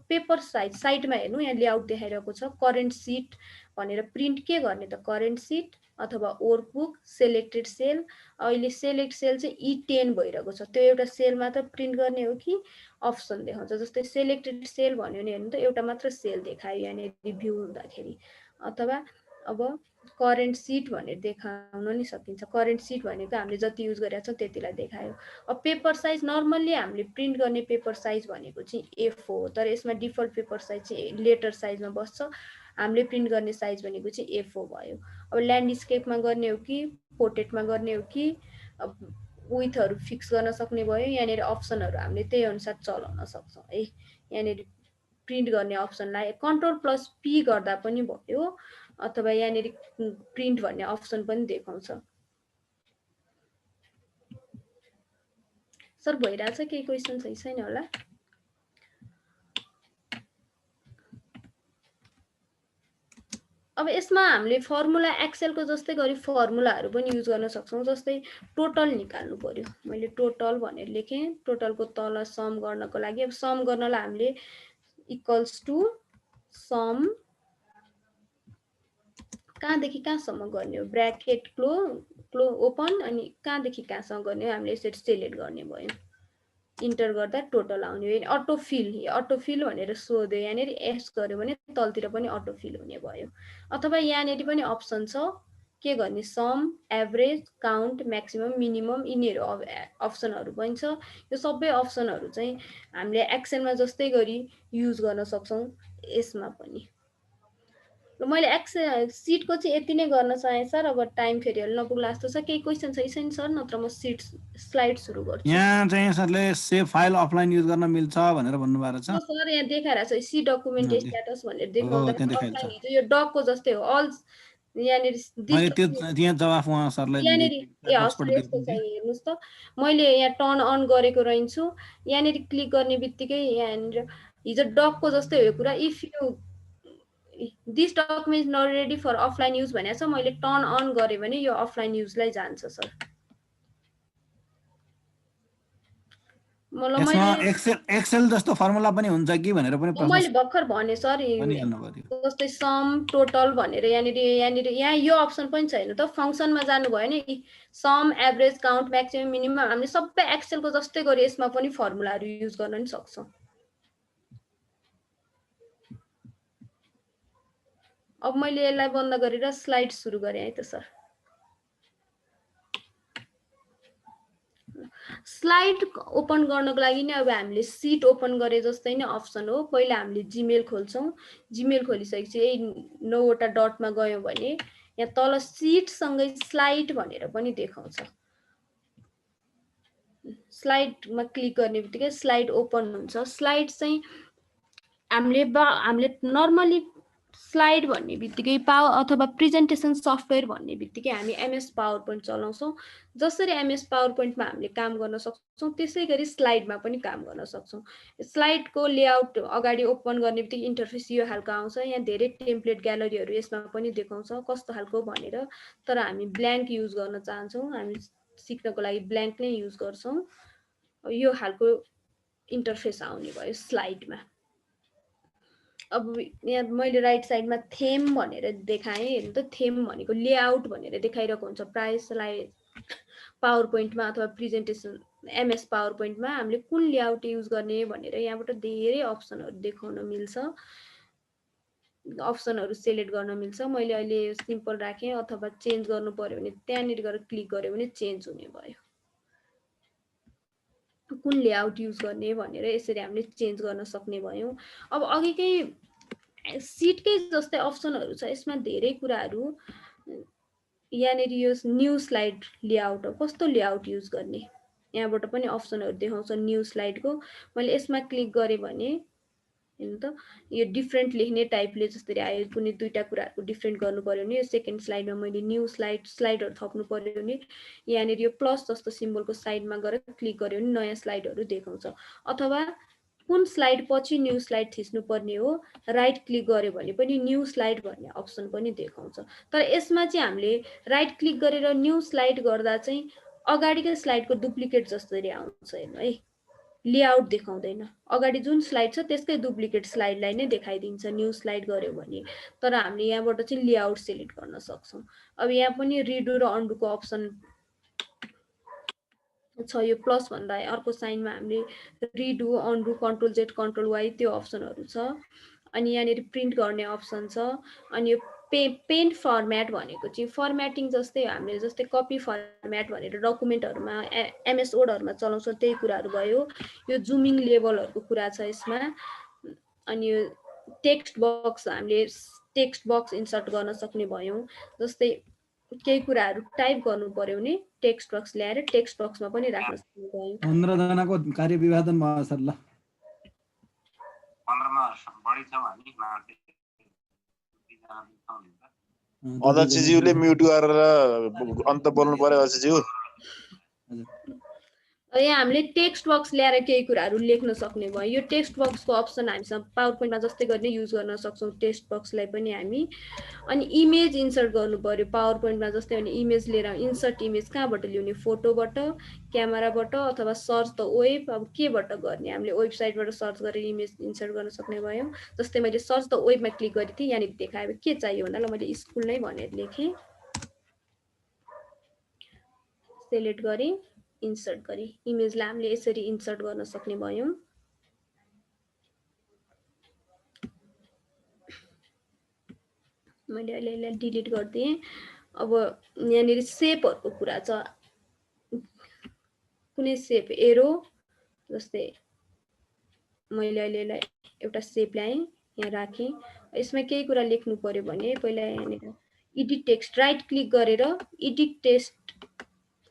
पेपर साइज साइडमा हेर्नु, यहाँ लेआउट देखाइरहेको छ करेन्ट सिट भनेर। प्रिन्ट के गर्ने त करेन्ट सिट अथवा वर्कबुक, सेलेक्टेड सेल। अहिले सेलेक्ट सेल चाहिँ E10 भइरहेको छ, त्यो एउटा सेल मात्र प्रिन्ट गर्ने हो कि अप्सन देखाउँछ। जस्तै सेलेक्टेड सेल भन्यो भने हेर्नु त एउटा मात्र सेल देखायो यहाँनिर रिभ्यू हुँदाखेरि। अथवा अब करेन्ट सिट भनेर देखाउन नि सकिन्छ। करेन्ट सिट भनेको हामीले जति युज गरेका छौँ त्यतिलाई देखायो। अब पेपर साइज नर्मल्ली हामीले प्रिन्ट गर्ने पेपर साइज भनेको चाहिँ A4 हो, तर यसमा डिफल्ट पेपर साइज चाहिँ लेटर साइजमा बस्छ। हामीले प्रिन्ट गर्ने साइज भनेको चाहिँ A4 भयो। अब ल्यान्डस्केपमा गर्ने हो कि पोर्ट्रेटमा गर्ने हो कि विथहरू फिक्स गर्न सक्ने भयो। यहाँनिर अप्सनहरू हामीले त्यही अनुसार चलाउन सक्छौँ है। यहाँनिर प्रिन्ट गर्ने अप्सनलाई कन्ट्रोल+P गर्दा पनि भयो, अथवा यहाँनिर प्रिन्ट भन्ने अप्सन पनि देखाउँछ। सर भइरहेछ, केही क्वेसन छैन होला? अब यसमा हामीले फर्मुला एक्सेलको जस्तै गरी फर्मुलाहरू पनि युज गर्न सक्छौँ। जस्तै टोटल निकाल्नु पर्यो, मैले टोटल भनेर लेखेँ। टोटलको तल सम गर्नको लागि, अब सम गर्नलाई हामीले इक्वल्स टु सम कहाँदेखि कहाँसम्म गर्ने हो, ब्र्याकेट क्लो ओपन, अनि कहाँदेखि कहाँसम्म गर्ने हो हामीले यसरी सेलेक्ट गर्ने भयो। इन्टर गर्दा टोटल आउने हो। अटोफिल भनेर सोध्यो, यहाँनिर एस गर्यो भने तलतिर पनि अटोफिल हुने भयो। अथवा यहाँनिर पनि अप्सन छ के गर्ने, sum, average, count, maximum, minimum, यिनीहरू अप्सनहरू पनि छ। यो सबै अप्सनहरू चाहिँ हामीले एक्सेलमा जस्तै गरी युज गर्न सक्छौँ यसमा पनि। र मैले एक्सेल सिटको चाहिँ यति नै गर्न चाहेँ सर। अब टाइम फेरि नपुग्ला जस्तो छ। केही क्वेसन छैन सर, नत्र म स्लाइड सुरु गर्छु। यहाँ चाहिँ सरले सेभ फाइल अफलाइन युज गर्न मिल्छ भनेर भन्नुभएको छ। सर यहाँ देखाइरहेको छ सी डकुमेन्ट स्ट्याटस भनेर देखाउँदा त्यहाँ देखाइन्छ। अफलाइन हिजो यो डकको जस्तै हो। अल यहाँनिर मैले त्यो त्यहाँ जवाफ उहाँ सरलाई यहाँनिर ए हस् यस्तो छ, हेर्नुहोस् त मैले यहाँ टर्न अन गरेको रहन्छु। यहाँनिर क्लिक गर्ने बित्तिकै यहाँनिर हिजो डकको जस्तै हो यो कुरा। If you this document not ready for offline use भनेको छ, मैले टर्न अन गरेँ भने यो अफलाइन युजलाई जान्छ सर। एक्सेल जस्तो फर्मुला पनि हुन्छ कि भनेर पनि प्रश्न मैले भर्खर भने सर, जस्तै सम, टोटल भनेर यहाँनिर यहाँ यो अप्सन पनि छैन त। फङ्सनमा जानुभयो नि, sum, average, count, maximum, minimum, हामीले सबै एक्सेलको जस्तै गरी यसमा पनि फर्मुलाहरू युज गर्न नि सक्छौँ। अब मैले यसलाई बन्द गरेर स्लाइड सुरु गरेँ है त सर। स्लाइड ओपन गर्नको लागि नै अब हामीले सिट ओपन गरे जस्तै नै अप्सन हो। पहिला हामीले जिमेल खोल्छौँ, जिमेल खोलिसकेपछि यही 9वटा डटमा गयौँ भने यहाँ तल सिटसँगै स्लाइड भनेर पनि देखाउँछ। स्लाइडमा क्लिक गर्ने बित्तिकै स्लाइड ओपन हुन्छ। स्लाइड चाहिँ हामीले नर्मली स्लाइड भन्ने बित्तिकै अथवा प्रेजेन्टेसन सफ्टवेयर भन्ने बित्तिकै हामी एमएस पावर पोइन्ट चलाउँछौँ। जसरी एमएस पावर पोइन्टमा हामीले काम गर्न सक्छौँ त्यसै गरी स्लाइडमा पनि काम गर्न सक्छौँ। स्लाइडको लेआउट अगाडि ओपन गर्ने बित्तिकै इन्टरफेस यो खालको आउँछ। यहाँ धेरै टेम्प्लेट ग्यालरीहरू यसमा पनि देखाउँछ कस्तो खालको भनेर, तर हामी ब्ल्याङ्क युज गर्न चाहन्छौँ, हामी सिक्नको लागि ब्ल्याङ्क नै युज गर्छौँ। यो खालको इन्टरफेस आउने भयो स्लाइडमा। अब यहाँ मैले राइट साइडमा थेम भनेर देखाएँ, हेर्नु त थेम भनेको लेआउट भनेर देखाइरहेको हुन्छ प्राय स्लाइड पावर पोइन्टमा अथवा प्रेजेन्टेसन एमएस पावर पोइन्टमा हामीले कुन लेआउट युज गर्ने भनेर यहाँबाट धेरै अप्सनहरू देखाउन मिल्छ, अप्सनहरू सेलेक्ट गर्न मिल्छ। मैले अहिले सिम्पल राखेँ, अथवा चेन्ज गर्नु पर्यो भने त्यहाँनिर गएर क्लिक गर्यो भने चेन्ज हुने भयो। कुन लेआउट युज गर्ने भनेर यसरी हामीले चेन्ज गर्न सक्ने भयौँ। अब अघिकै सिटकै जस्तै अप्सनहरू छ, यसमा धेरै कुराहरू। यहाँनिर यो न्यू स्लाइड लेआउट हो, कस्तो लेआउट युज गर्ने यहाँबाट पनि अप्सनहरू देखाउँछ न्यू स्लाइडको। मैले यसमा क्लिक गरेँ भने हेर्नु त यो डिफ्रेन्ट लेख्ने टाइपले जसरी आयो। कुनै दुईवटा कुराहरूको डिफ्रेन्ट गर्नु पर्यो भने यो सेकेन्ड स्लाइडमा मैले न्यू स्लाइडहरू थप्नु पर्यो भने यहाँनिर यो प्लस जस्तो सिम्बलको साइडमा गएर क्लिक गर्यो भने नयाँ स्लाइडहरू देखाउँछ। अथवा कुन स्लाइड पछि न्यू स्लाइड थिच्नु पर्ने हो राइट क्लिक गर्यो भने पनि न्यू स्लाइड भन्ने अप्सन पनि देखाउँछ। तर यसमा चाहिँ हामीले राइट क्लिक गरेर न्यू स्लाइड गर्दा चाहिँ अगाडिको स्लाइडको डुप्लिकेट जसरी आउँछ। हेर्नु है, लेआउट देखाउँदैन। अगाडि जुन स्लाइड छ त्यसकै डुप्लिकेट स्लाइडलाई नै देखाइदिन्छ न्यू स्लाइड गर्यो भने। तर हामीले यहाँबाट चाहिँ लेआउट सेलेक्ट गर्न सक्छौँ। अब यहाँ पनि रिडु र अन्डुको अप्सन छ। यो प्लस भन्दा अर्को साइनमा हामीले redo, undo, control Z, control Y त्यो अप्सनहरू छ। अनि यहाँनिर प्रिन्ट गर्ने अप्सन छ। अनि यो पेन फर्मेट भनेको चाहिँ फर्मेटिङ जस्तै हो, हामीले जस्तै कपी फर्मेट भनेर डकुमेन्टहरूमा एमएस वर्डहरूमा चलाउँछौँ त्यही कुराहरू भयो। यो जुमिङ लेभलहरूको कुरा छ यसमा। अनि यो टेक्स्ट बक्स, हामीले टेक्स्ट बक्स इन्सर्ट गर्न सक्ने भयौँ। जस्तै केही कुराहरू टाइप गर्नु पर्यो भने टेक्स्ट बक्स ल्याएर टेक्स्ट बक्समा पनि राख्न सक्ने भयौँ। 15 जनाको कार्य विभाजन भयो सर। ल 15 मा बढी छ भने अध्यक्षज्यूले म्युट गरेर अन्त बोल्नु पर्यो अध्यक्षज्यू। यहाँ हामीले टेक्स्ट बक्स ल्याएर केही कुराहरू लेख्न सक्ने भयो। यो टेक्स्ट बक्सको अप्सन हामीसँग पावर पोइन्टमा जस्तै गर्ने युज गर्न सक्छौँ टेक्स्ट बक्सलाई पनि हामी। अनि इमेज इन्सर्ट गर्नु पर्यो पावर पोइन्टमा जस्तै भने इमेज लिएर इन्सर्ट इमेज कहाँबाट ल्याउने, फोटोबाट, क्यामेराबाट, अथवा सर्च द वेब, अब केबाट गर्ने। हामीले वेबसाइटबाट सर्च गरेर इमेज इन्सर्ट गर्न सक्ने भयौँ। जस्तै मैले सर्च द वेबमा क्लिक गरेको थिएँ, यहाँनिर देखायो के चाहियो भन्दा ल मैले स्कुल नै भनेर लेखेँ, सेलेक्ट गरेँ, इन्सर्ट गरेँ। इमेजलाई हामीले यसरी इन्सर्ट गर्न सक्ने भयौँ। मैले अहिले यसलाई डिलिट गरिदिएँ। अब यहाँनिर सेपहरूको कुरा छ। कुनै सेप एरो, जस्तै मैले अहिले यसलाई एउटा सेप ल्याएँ, यहाँ राखेँ। यसमा केही कुरा लेख्नु पर्यो भने पहिला यहाँनिर एडिट टेक्स्ट राइट क्लिक गरेर एडिट टेक्स्ट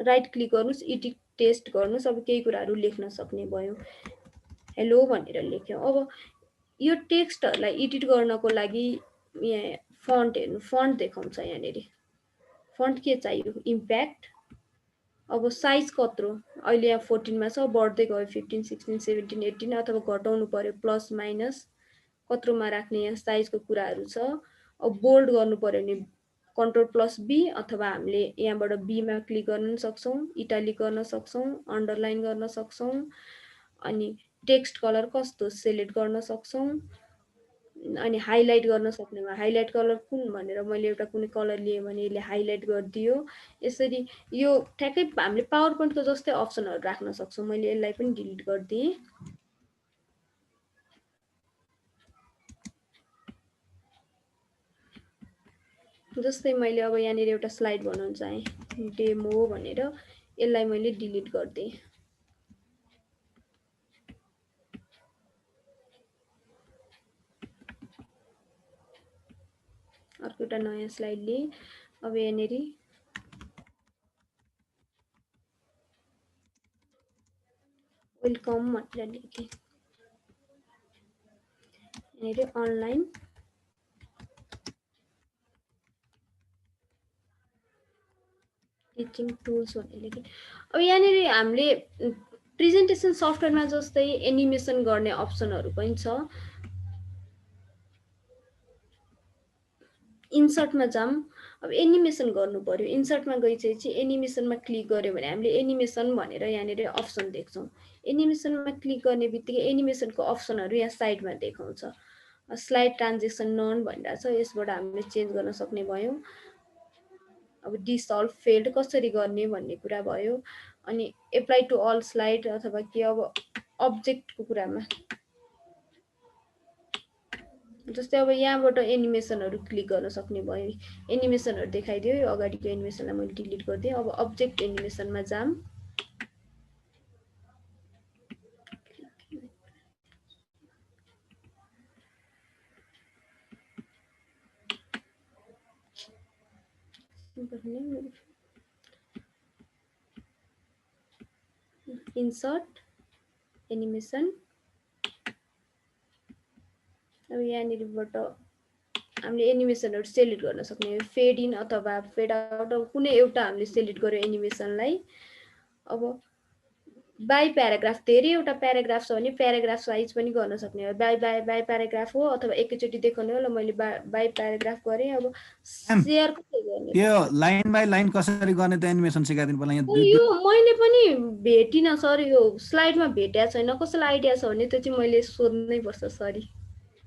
राइट क्लिक गर्नुहोस्, एडिट टेक्स्ट गर्नुहोस्। अब केही कुराहरू लेख्न सक्ने भयो। हेलो भनेर लेख्यौँ। अब यो टेक्स्टहरूलाई एडिट गर्नको लागि यहाँ फन्ट हेर्नु, फन्ट देखाउँछ यहाँनिर। फन्ट के चाहियो, इम्प्याक्ट। अब साइज कत्रो, अहिले यहाँ 14 मा छ, बढ्दै गयो 15, 16, 17, 18, अथवा घटाउनु पर्यो प्लस माइनस कत्रोमा राख्ने यहाँ साइजको कुराहरू छ। अब बोल्ड गर्नु पर्यो भने Ctrl+B, अथवा हामीले यहाँबाट बीमा क्लिक गर्न सक्छौँ, इटालिक गर्न सक्छौँ, अन्डरलाइन गर्न सक्छौँ। अनि टेक्स्ट कलर कस्तो सेलेक्ट गर्न सक्छौँ। अनि हाइलाइट गर्न सक्नेमा हाइलाइट कलर कुन भनेर मैले एउटा कुनै कलर लिएँ भने यसले हाइलाइट गरिदियो। यसरी यो ठ्याक्कै हामीले पावर पोइन्टको जस्तै अप्सनहरू राख्न सक्छौँ। मैले यसलाई पनि डिलिट गरिदिएँ। जस्तै मैले अब यहाँनिर एउटा स्लाइड बनाउन चाहेँ, डेमो भनेर, यसलाई मैले डिलिट गरिदिएँ। अर्को एउटा नयाँ स्लाइड लिए। अब यहाँनिर वेलकम भनेर लेखेँ। यहाँनिर अनलाइन टिचिङ टुल्स भनेर लेखेँ। अब यहाँनिर हामीले प्रेजेन्टेसन सफ्टवेयरमा जस्तै एनिमेसन गर्ने अप्सनहरू पनि छ। इन्सर्टमा जाऊँ। अब एनिमेसन गर्नु पर्यो। इन्सर्टमा गइसकेपछि एनिमेसनमा क्लिक गर्यो भने हामीले एनिमेसन भनेर यहाँनिर अप्सन देख्छौँ। एनिमेसनमा क्लिक गर्ने बित्तिकै एनिमेसनको अप्सनहरू यहाँ साइडमा देखाउँछ। स्लाइड ट्रान्जेक्सन नन भनिरहेको छ, यसबाट हामीले चेन्ज गर्न सक्ने भयौँ। अब डिसल्भ फेल्ड कसरी गर्ने भन्ने कुरा भयो। अनि एप्लाई टु अल स्लाइड अथवा कि अब अब्जेक्टको कुरामा जस्तै अब यहाँबाट एनिमेसनहरू क्लिक गर्न सक्ने भयो। एनिमेसनहरू देखाइदियो। यो अगाडिको एनिमेसनलाई मैले डिलिट गरिदिएँ। अब अब्जेक्ट एनिमेसनमा जाऊँ। Insert animation. अब यहाँनिरबाट हामीले एनिमेसनहरू सेलेक्ट गर्न सक्ने हो। फेड इन अथवा फेड आउट, अब कुनै एउटा हामीले सेलेक्ट गर्यो एनिमेसनलाई। अब बाई प्याराग्राफ, धेरैवटा प्याराग्राफ छ भने प्याराग्राफ साइज पनि गर्न सक्ने हो। बाई प्याराग्राफ हो अथवा एकैचोटि देखाउने हो। ल मैले बाई प्याराग्राफ गरेँ। अब सेयर कसरी गर्ने? त्यो लाइन बाइ लाइन कसरी गर्ने त एनिमेसन सिकाइदिनु पर्ला। यहाँ यो मैले पनि भेटिनँ सर। यो स्लाइडमा भेटेको छैन। कसैलाई आइडिया छ भने त्यो चाहिँ मैले सोध्नै पर्छ। सरी,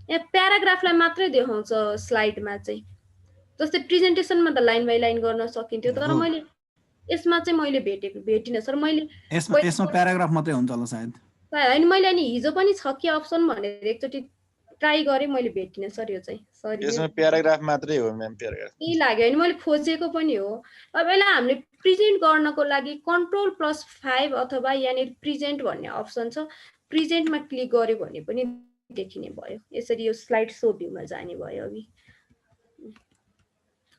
यहाँ प्याराग्राफलाई मात्रै देखाउँछ स्लाइडमा चाहिँ। जस्तै प्रेजेन्टेसनमा त लाइन बाई लाइन गर्न सकिन्थ्यो, तर मैले यसमा चाहिँ मैले भेटिनँ सर। मैले यसमा प्याराग्राफ मात्रै हुन्छ होला सायद। होइन, मैले अनि हिजो पनि छ कि अप्सन भनेर एकचोटि ट्राई गरेँ, मैले भेटिनँ सर यो चाहिँ। सरी, यसमा प्याराग्राफ मात्रै हो म्याम, प्याराग्राफ यही लाग्यो। अनि मैले खोजेको पनि हो। अब यसलाई हामीले प्रेजेन्ट गर्नको लागि Ctrl+5 अथवा यहाँनिर प्रेजेन्ट भन्ने अप्सन छ। प्रेजेन्टमा क्लिक गर्यो भने पनि देखिने भयो। यसरी यो स्लाइड सो भ्यूमा जाने भयो। अघि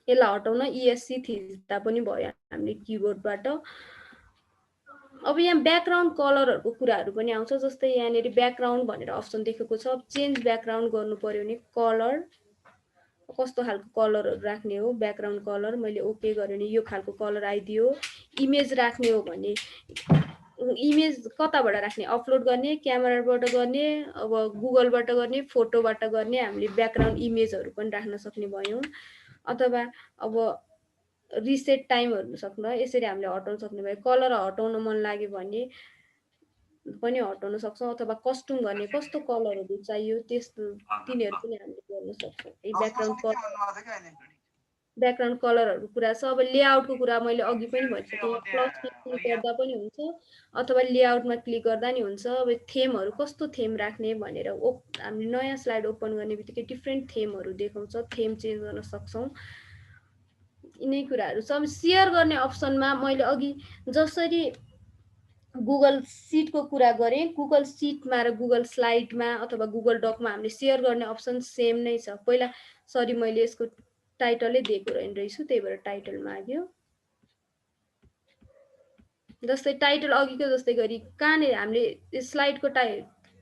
यसलाई हटाउन ESC थिच्दा पनि भयो हामीले किबोर्डबाट। अब यहाँ ब्याकग्राउन्ड कलरहरूको कुराहरू पनि आउँछ। जस्तै यहाँनिर ब्याकग्राउन्ड भनेर अप्सन देखेको छ। चेन्ज ब्याकग्राउन्ड गर्नु पर्यो भने कलर, कस्तो खालको कलरहरू राख्ने हो, ब्याकग्राउन्ड कलर मैले ओके गरेँ भने यो खालको कलर आइदियो। इमेज राख्ने हो भने इमेज कताबाट राख्ने, अपलोड गर्ने, क्यामेराबाट गर्ने, अब गुगलबाट गर्ने, फोटोबाट गर्ने। हामीले ब्याकग्राउन्ड इमेजहरू पनि राख्न सक्ने भयौँ। अथवा अब रिसेट टाइम हेर्नु सक्नु भयो। यसरी हामीले हटाउन सक्ने भयो। कलर हटाउन मन लाग्यो भने पनि हटाउन सक्छौँ। अथवा कस्टम गर्ने, कस्तो कलरहरू चाहियो त्यस्तो तिनीहरू पनि हामीले गर्न सक्छौँ। ब्याकग्राउन्ड कलरहरू कुरा छ। अब लेआउटको कुरा मैले अघि पनि भनिसकेँ। प्लसमा क्लिक गर्दा पनि हुन्छ अथवा लेआउटमा क्लिक गर्दा नि हुन्छ। अब थेमहरू कस्तो थेम राख्ने भनेर हामीले नयाँ स्लाइड ओपन गर्ने बित्तिकै डिफ्रेन्ट थेमहरू देखाउँछ। थेम चेन्ज गर्न सक्छौँ। यिनै कुराहरू छ। अब सेयर गर्ने अप्सनमा मैले अघि जसरी गुगल सिटको कुरा गरेँ, गुगल सिटमा र गुगल स्लाइडमा अथवा गुगल डकमा हामीले सेयर गर्ने अप्सन सेम नै छ। पहिला सरी, मैले यसको टाइटलै दिएको रहेछु, त्यही भएर टाइटल माग्यो। जस्तै टाइटल अघिको जस्तै गरी कहाँनिर हामीले स्लाइडको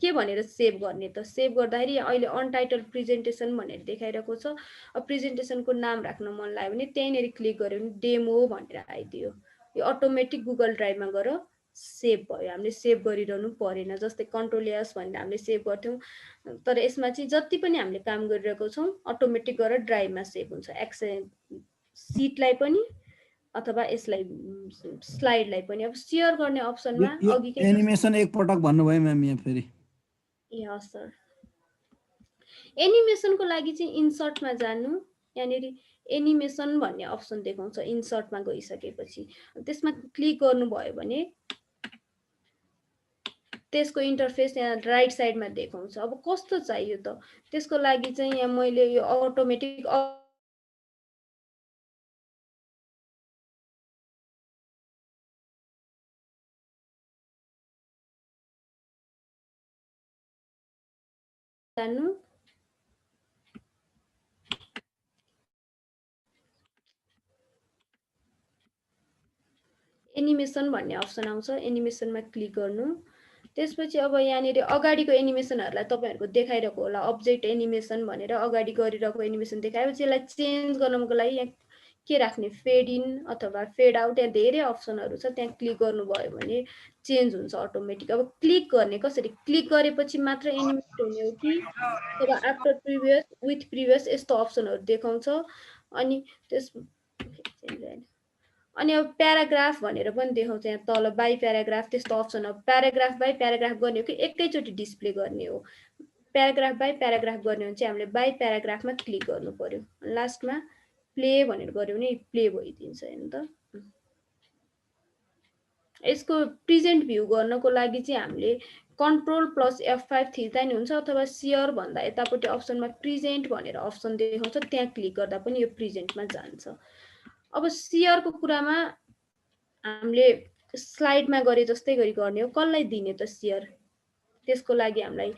के भनेर सेभ गर्ने त? सेभ गर्दाखेरि अहिले अनटाइटल प्रेजेन्टेसन भनेर देखाइरहेको छ। अब प्रेजेन्टेसनको नाम राख्न मन लाग्यो भने त्यहीँनिर क्लिक गर्यो भने डेमो भनेर आइदियो। यो अटोमेटिक गुगल ड्राइभमा गएर सेभ भयो। हामीले सेभ गरिरहनु परेन। जस्तै Ctrl+S भनेर हामीले सेभ गर्थ्यौँ, तर यसमा चाहिँ जति पनि हामीले काम गरिरहेको छौँ अटोमेटिक गरेर ड्राइभमा सेभ हुन्छ। सिटलाई पनि अथवा यसलाई स्लाइडलाई पनि। अब सेयर गर्ने अप्सनमा अघिकै एनिमेसन एक पटक भन्नुभयो म्याम यहाँ फेरि। ए हस् सर। एनिमेसनको लागि चाहिँ इन्सर्टमा जानु। यहाँनिर एनिमेसन भन्ने अप्सन देखाउँछ। इन्सर्टमा गइसकेपछि त्यसमा क्लिक गर्नुभयो भने त्यसको इन्टरफेस यहाँ राइट साइडमा देखाउँछ। अब कस्तो चाहियो त? त्यसको लागि चाहिँ यहाँ मैले यो अटोमेटिक जानु। एनिमेसन भन्ने अप्सन आउँछ, एनिमेसनमा क्लिक गर्नु। त्यसपछि अब यहाँनिर अगाडिको एनिमेसनहरूलाई तपाईँहरूको देखाइरहेको होला, अब्जेक्ट एनिमेसन भनेर अगाडि गरिरहेको एनिमेसन देखाएपछि यसलाई चेन्ज गर्नुको लागि यहाँ के राख्ने, फेड इन अथवा फेड आउट, त्यहाँ धेरै अप्सनहरू छ, त्यहाँ क्लिक गर्नुभयो भने चेन्ज हुन्छ अटोमेटिक। अब क्लिक गर्ने कसरी, क्लिक गरेपछि मात्र एनिमेट हुने हो कि अथवा आफ्टर प्रिभियस, विथ प्रिभियस, यस्तो अप्सनहरू देखाउँछ। अनि अनि अब प्याराग्राफ भनेर पनि देखाउँछ यहाँ तल, बाई प्याराग्राफ, त्यस्तो अप्सन। अब प्याराग्राफ बाई प्याराग्राफ गर्ने हो कि एकैचोटि डिस्प्ले गर्ने हो। प्याराग्राफ बाई प्याराग्राफ गर्ने हो भने चाहिँ हामीले बाई प्याराग्राफमा क्लिक गर्नु पर्यो। लास्टमा प्ले भनेर गऱ्यो भने प्ले भइदिन्छ हेर्नु त। यसको प्रेजेन्ट भ्यू गर्नको लागि चाहिँ हामीले Ctrl+F5 थिच्दा नि हुन्छ, अथवा सेयर भन्दा यतापट्टि अप्सनमा प्रेजेन्ट भनेर अप्सन देखाउँछ, त्यहाँ क्लिक गर्दा पनि यो प्रेजेन्टमा जान्छ। अब सेयरको कुरामा हामीले स्लाइडमा गरे जस्तै गरी गर्ने हो। कसलाई दिने त सेयर, त्यसको लागि हामीलाई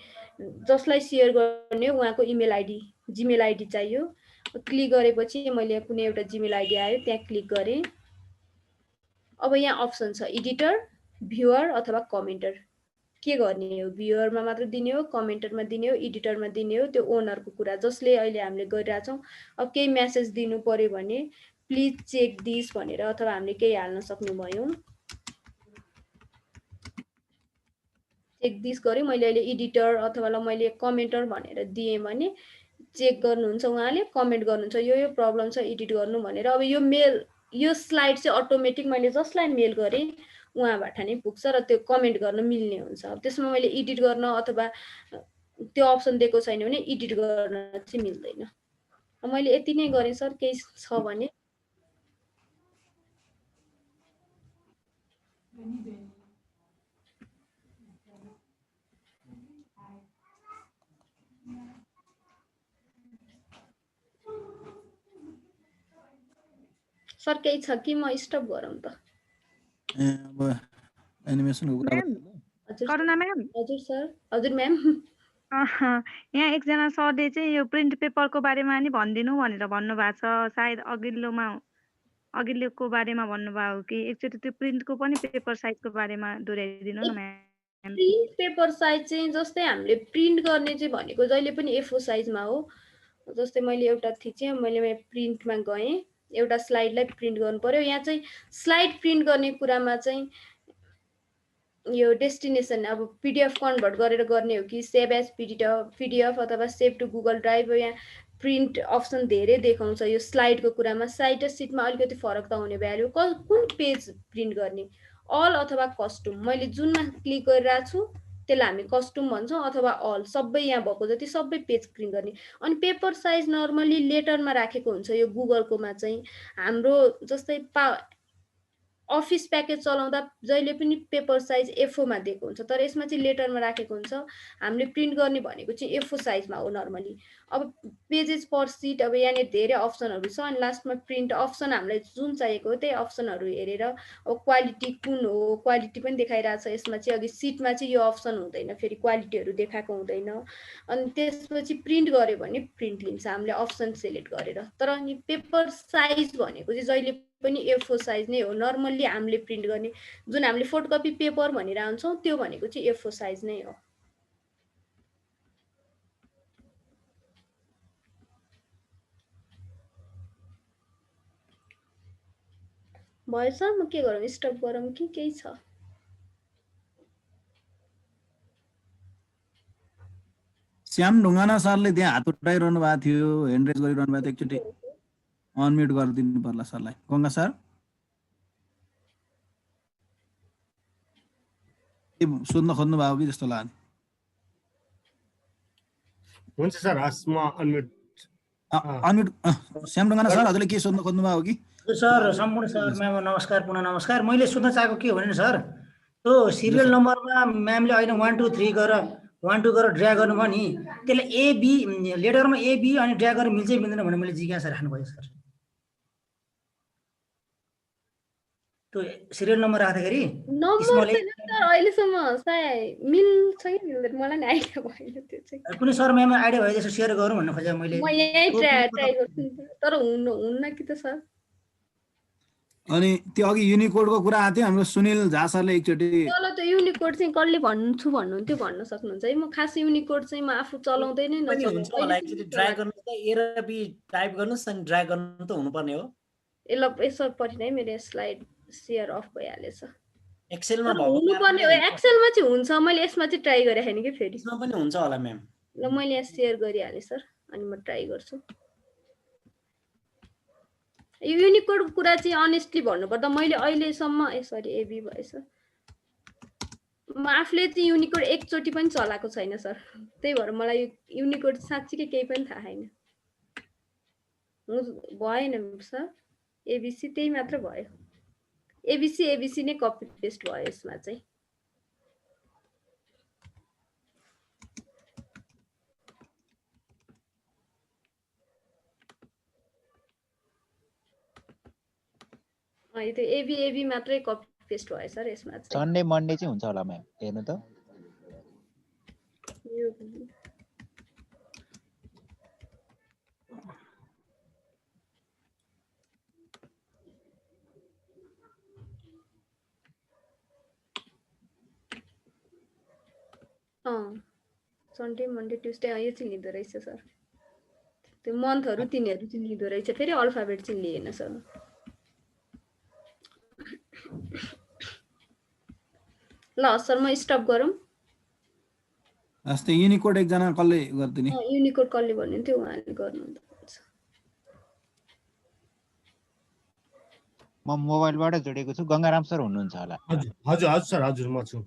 जसलाई सेयर गर्ने हो उहाँको इमेल आइडी, जिमेल आइडी चाहियो। क्लिक गरेपछि मैले कुनै एउटा जिमेल आइडी आयो, त्यहाँ क्लिक गरेँ। अब यहाँ अप्सन छ एडिटर, भ्युअर अथवा कमेन्टर। के गर्ने हो, भ्युअरमा मात्र दिने हो, कमेन्टरमा दिने हो, एडिटरमा दिने हो, त्यो ओनरको कुरा जसले अहिले हामीले गरिरहेछौँ। अब केही मेसेज दिनु पर्यो भने प्लिज चेक दिस भनेर अथवा हामीले केही हाल्न सक्नुभयो। चेक दिस गऱ्यो मैले अहिले एडिटर अथवा ल मैले कमेन्टर भनेर दिएँ भने चेक गर्नुहुन्छ उहाँले, कमेन्ट गर्नुहुन्छ यो प्रब्लम छ एडिट गर्नु भनेर। अब यो मेल, यो स्लाइड चाहिँ अटोमेटिक मैले जसलाई मेल गरेँ उहाँबाट नै पुग्छ र त्यो कमेन्ट गर्न मिल्ने हुन्छ। अब त्यसमा मैले एडिट गर्न अथवा त्यो अप्सन दिएको छैन भने एडिट गर्न चाहिँ मिल्दैन। मैले यति नै गरेँ सर, केही छ भने। सर केही छ कि म स्टप गरौँ त? अब एनिमेसनको कुरा करुणा म्याम। हजुर सर। हजुर म्याम। यहाँ एकजना सरले चाहिँ यो प्रिन्ट पेपरको बारेमा नि भनिदिनु भनेर भन्नुभएको छ, सायद अघिल्लोको बारेमा भन्नुभयो कि एकचोटि त्यो प्रिन्टको पनि पेपर साइजको बारेमा दोहोऱ्याइदिनु न म्याम। प्रिन्ट पेपर साइज चाहिँ जस्तै हामीले प्रिन्ट गर्ने चाहिँ भनेको जहिले पनि A4 साइजमा हो। जस्तै मैले एउटा थिचेँ, मैले प्रिन्टमा गएँ, एउटा स्लाइडलाई प्रिन्ट गर्नु पर्यो। यहाँ चाहिँ स्लाइड प्रिन्ट गर्ने कुरामा चाहिँ यो डेस्टिनेसन अब PDF कन्भर्ट गरेर गर्ने हो कि सेभ एज PDF अथवा सेभ टु गुगल ड्राइभ, यहाँ प्रिन्ट अप्सन धेरै देखाउँछ। यो स्लाइडको कुरामा साइड र सिटमा अलिकति फरक त हुने भ्याल्यु, कुन पेज प्रिन्ट गर्ने, अल अथवा कस्टुम। मैले जुनमा क्लिक गरिरहेको छु त्यसलाई हामी कस्टुम भन्छौँ, अथवा अल, सबै यहाँ भएको जति सबै पेज प्रिन्ट गर्ने। अनि पेपर साइज नर्मली लेटरमा राखेको हुन्छ यो गुगलकोमा चाहिँ। हाम्रो जस्तै अफिस प्याकेज चलाउँदा जहिले पनि पेपर साइज A4 मा दिएको हुन्छ, तर यसमा चाहिँ लेटरमा राखेको हुन्छ। हामीले प्रिन्ट गर्ने भनेको चाहिँ A4 साइजमा हो नर्मली। अब पेजेस पर सिट, अब यहाँनिर धेरै अप्सनहरू छ। अनि लास्टमा प्रिन्ट अप्सन हामीलाई जुन चाहिएको हो त्यही अप्सनहरू हेरेर अब क्वालिटी कुन हो, क्वालिटी पनि देखाइरहेको छ यसमा चाहिँ। अघि सिटमा चाहिँ यो अप्सन हुँदैन, फेरि क्वालिटीहरू देखाएको हुँदैन। अनि त्यसपछि प्रिन्ट गऱ्यो भने प्रिन्ट लिन्छ हामीले अप्सन सेलेक्ट गरेर। तर अनि पेपर साइज भनेको चाहिँ जहिले पनि A4 साइज नै हो नर्मल्ली हामीले प्रिन्ट गर्ने। जुन हामीले फोटोकपी पेपर भनेर आउँछौँ त्यो भनेको चाहिँ A4 साइज नै हो। भयो सर, म के गरौँ, स्टप गरौँ कि केही छ? श्याम ढुङ्गाना सरले त्यहाँ हात उठाइरहनु भएको थियो, ह्यान्ड रेज गरिरहनु भएको थियो, एकचोटि अनम्युट गरिदिनु पर्ला सरलाई। गङ्गा सर के सोध्न खोज्नु भएको कि जस्तो लाग्यो। हुन्छ सर, हस् म अनम्युट। श्याम ढुङ्गाना सर हजुरले के सोध्न खोज्नु भएको कि? सर सम्पूर्ण सर म्याम नमस्कार, पुनः नमस्कार। मैले सोध्न चाहेको के हो भने सर, त्यो सिरियल नम्बरमा म्यामले होइन 1 2 3 गरेर ड्र्याग गर्नुभयो नि, त्यसलाई AB लेटरमा AB अनि ड्र्याग गरेर मिल्छ मिल्दैन भनेर मैले जिज्ञासा राख्नु भयो सर। त्यो सिरियल नम्बर राख्दाखेरि अहिलेसम्म सायद मिल्छ कि मिल्दैन मलाई नि आइडिया भएन। त्यो चाहिँ कुनै सर म्याममा आइडिया भयो जस्तो सेयर गरौँ भन्न खोजेँ मैले। म यही ट्राई गर्छु, तर हुन्न कि त सर। अनि त्यो अघि युनिकोडको कुरा आएको थियो हाम्रो सुनिल झा सरले एकचोटि तल त युनिकोड चाहिँ कसले भन्छु भन्नुहुन्थ्यो भन्न सक्नुहुन्छ है। म खास युनिकोड चाहिँ म आफू चलाउँदै नै पनि हुन्छ होला नचलाउँदै एक्चुअली ड्र्याग गर्नु त ए र बी टाइप गर्नुस् अनि ड्र्याग गर्नु त हुनुपर्ने हो। यसो परि नै मेरो स्लाइड सेयर अफ भइहालेछ। एक्सेलमा तर भएको हुनुपर्ने हो, एक्सेलमा चाहिँ हुन्छ, मैले यसमा चाहिँ ट्राई गरेको छैन कि फेरि। यसमा पनि हुन्छ होला म्याम। ल मैले यहाँ सेयर गरिहालेँ सर, अनि म ट्राई गर्छु। यो युनिकोडको कुरा चाहिँ अनेस्टली भन्नुपर्दा मैले अहिलेसम्म सरी एबी भएछ, म आफूले चाहिँ युनिकोड एकचोटि पनि चलाएको छैन सर। त्यही भएर मलाई युनिकोड साँच्चीकै केही पनि थाहा छैन। भएन सर, एबिसी त्यही मात्र भयो। एबिसी नै कपी पेस्ट भयो यसमा चाहिँ। यो त एबी मात्रै कपी पेस्ट भयो सर यसमा चाहिँ। सन्डे मन्डे चाहिँ हुन्छ होला म्याम, हेर्नु त। सन्डे मन्डे ट्युसडे यो चाहिँ लिँदो रहेछ सर। त्यो मन्थहरू तिनीहरू चाहिँ लिँदो रहेछ, फेरि अल्फाबेट चाहिँ लिएन सर। ल सर म स्टप गरौँ। अस्ति युनिकोड एकजना कसले गर्दिने? युनिकोड कसले भन्नुहुन्थ्यो, उहाँले गर्नुहुन्छ। म मोबाइलबाट जोडेको छु, गंगाराम सर हुनुहुन्छ होला? हजुर सर, हजुर म छु।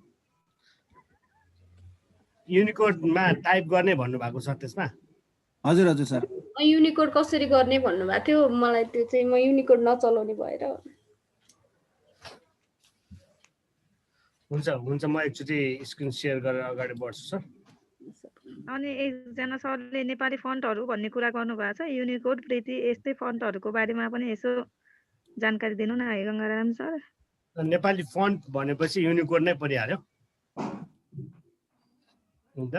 युनिकोडमा टाइप गर्ने भन्नुभएको छ त्यसमा? हजुर सर। युनिकोड कसरी गर्ने भन्नुभएको थियो, मलाई त्यो चाहिँ म युनिकोड नचलाउने भएर। हुन्छ म एकचोटि स्क्रिन सेयर गरेर अगाडि बढ्छु सर। अनि एकजना सरले नेपाली फन्टहरू भन्ने कुरा गर्नुभएको छ, युनिकोड प्रीति यस्तै फन्टहरूको बारेमा पनि यसो जानकारी दिनु न है गंगाराम सर। नेपाली फन्ट भनेपछि युनिकोड नै परिहाल्यो। हुन्छ।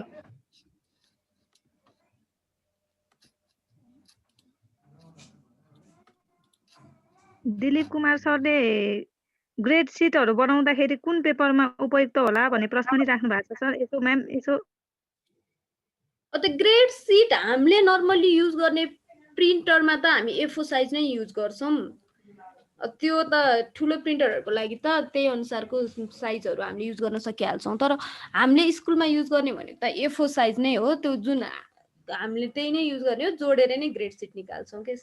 दिलीप कुमार सरले ग्रेड सिटहरू बनाउँदाखेरि कुन पेपरमा उपयुक्त होला भन्ने प्रश्न नि राख्नु भएको छ सर। यसो म्याम यसो ग्रेड सिट हामीले नर्मली युज गर्ने प्रिन्टरमा त हामी A4 साइज नै युज गर्छौँ। त्यो त ठुलो प्रिन्टरहरूको लागि त त्यही अनुसारको साइजहरू हामीले युज गर्न सकिहाल्छौँ। तर हामीले स्कुलमा युज गर्ने भनेको त A4 साइज नै हो। त्यो जुन हामीले त्यही नै युज गर्ने हो, जोडेर नै ग्रेड सिट निकाल्छौँ के।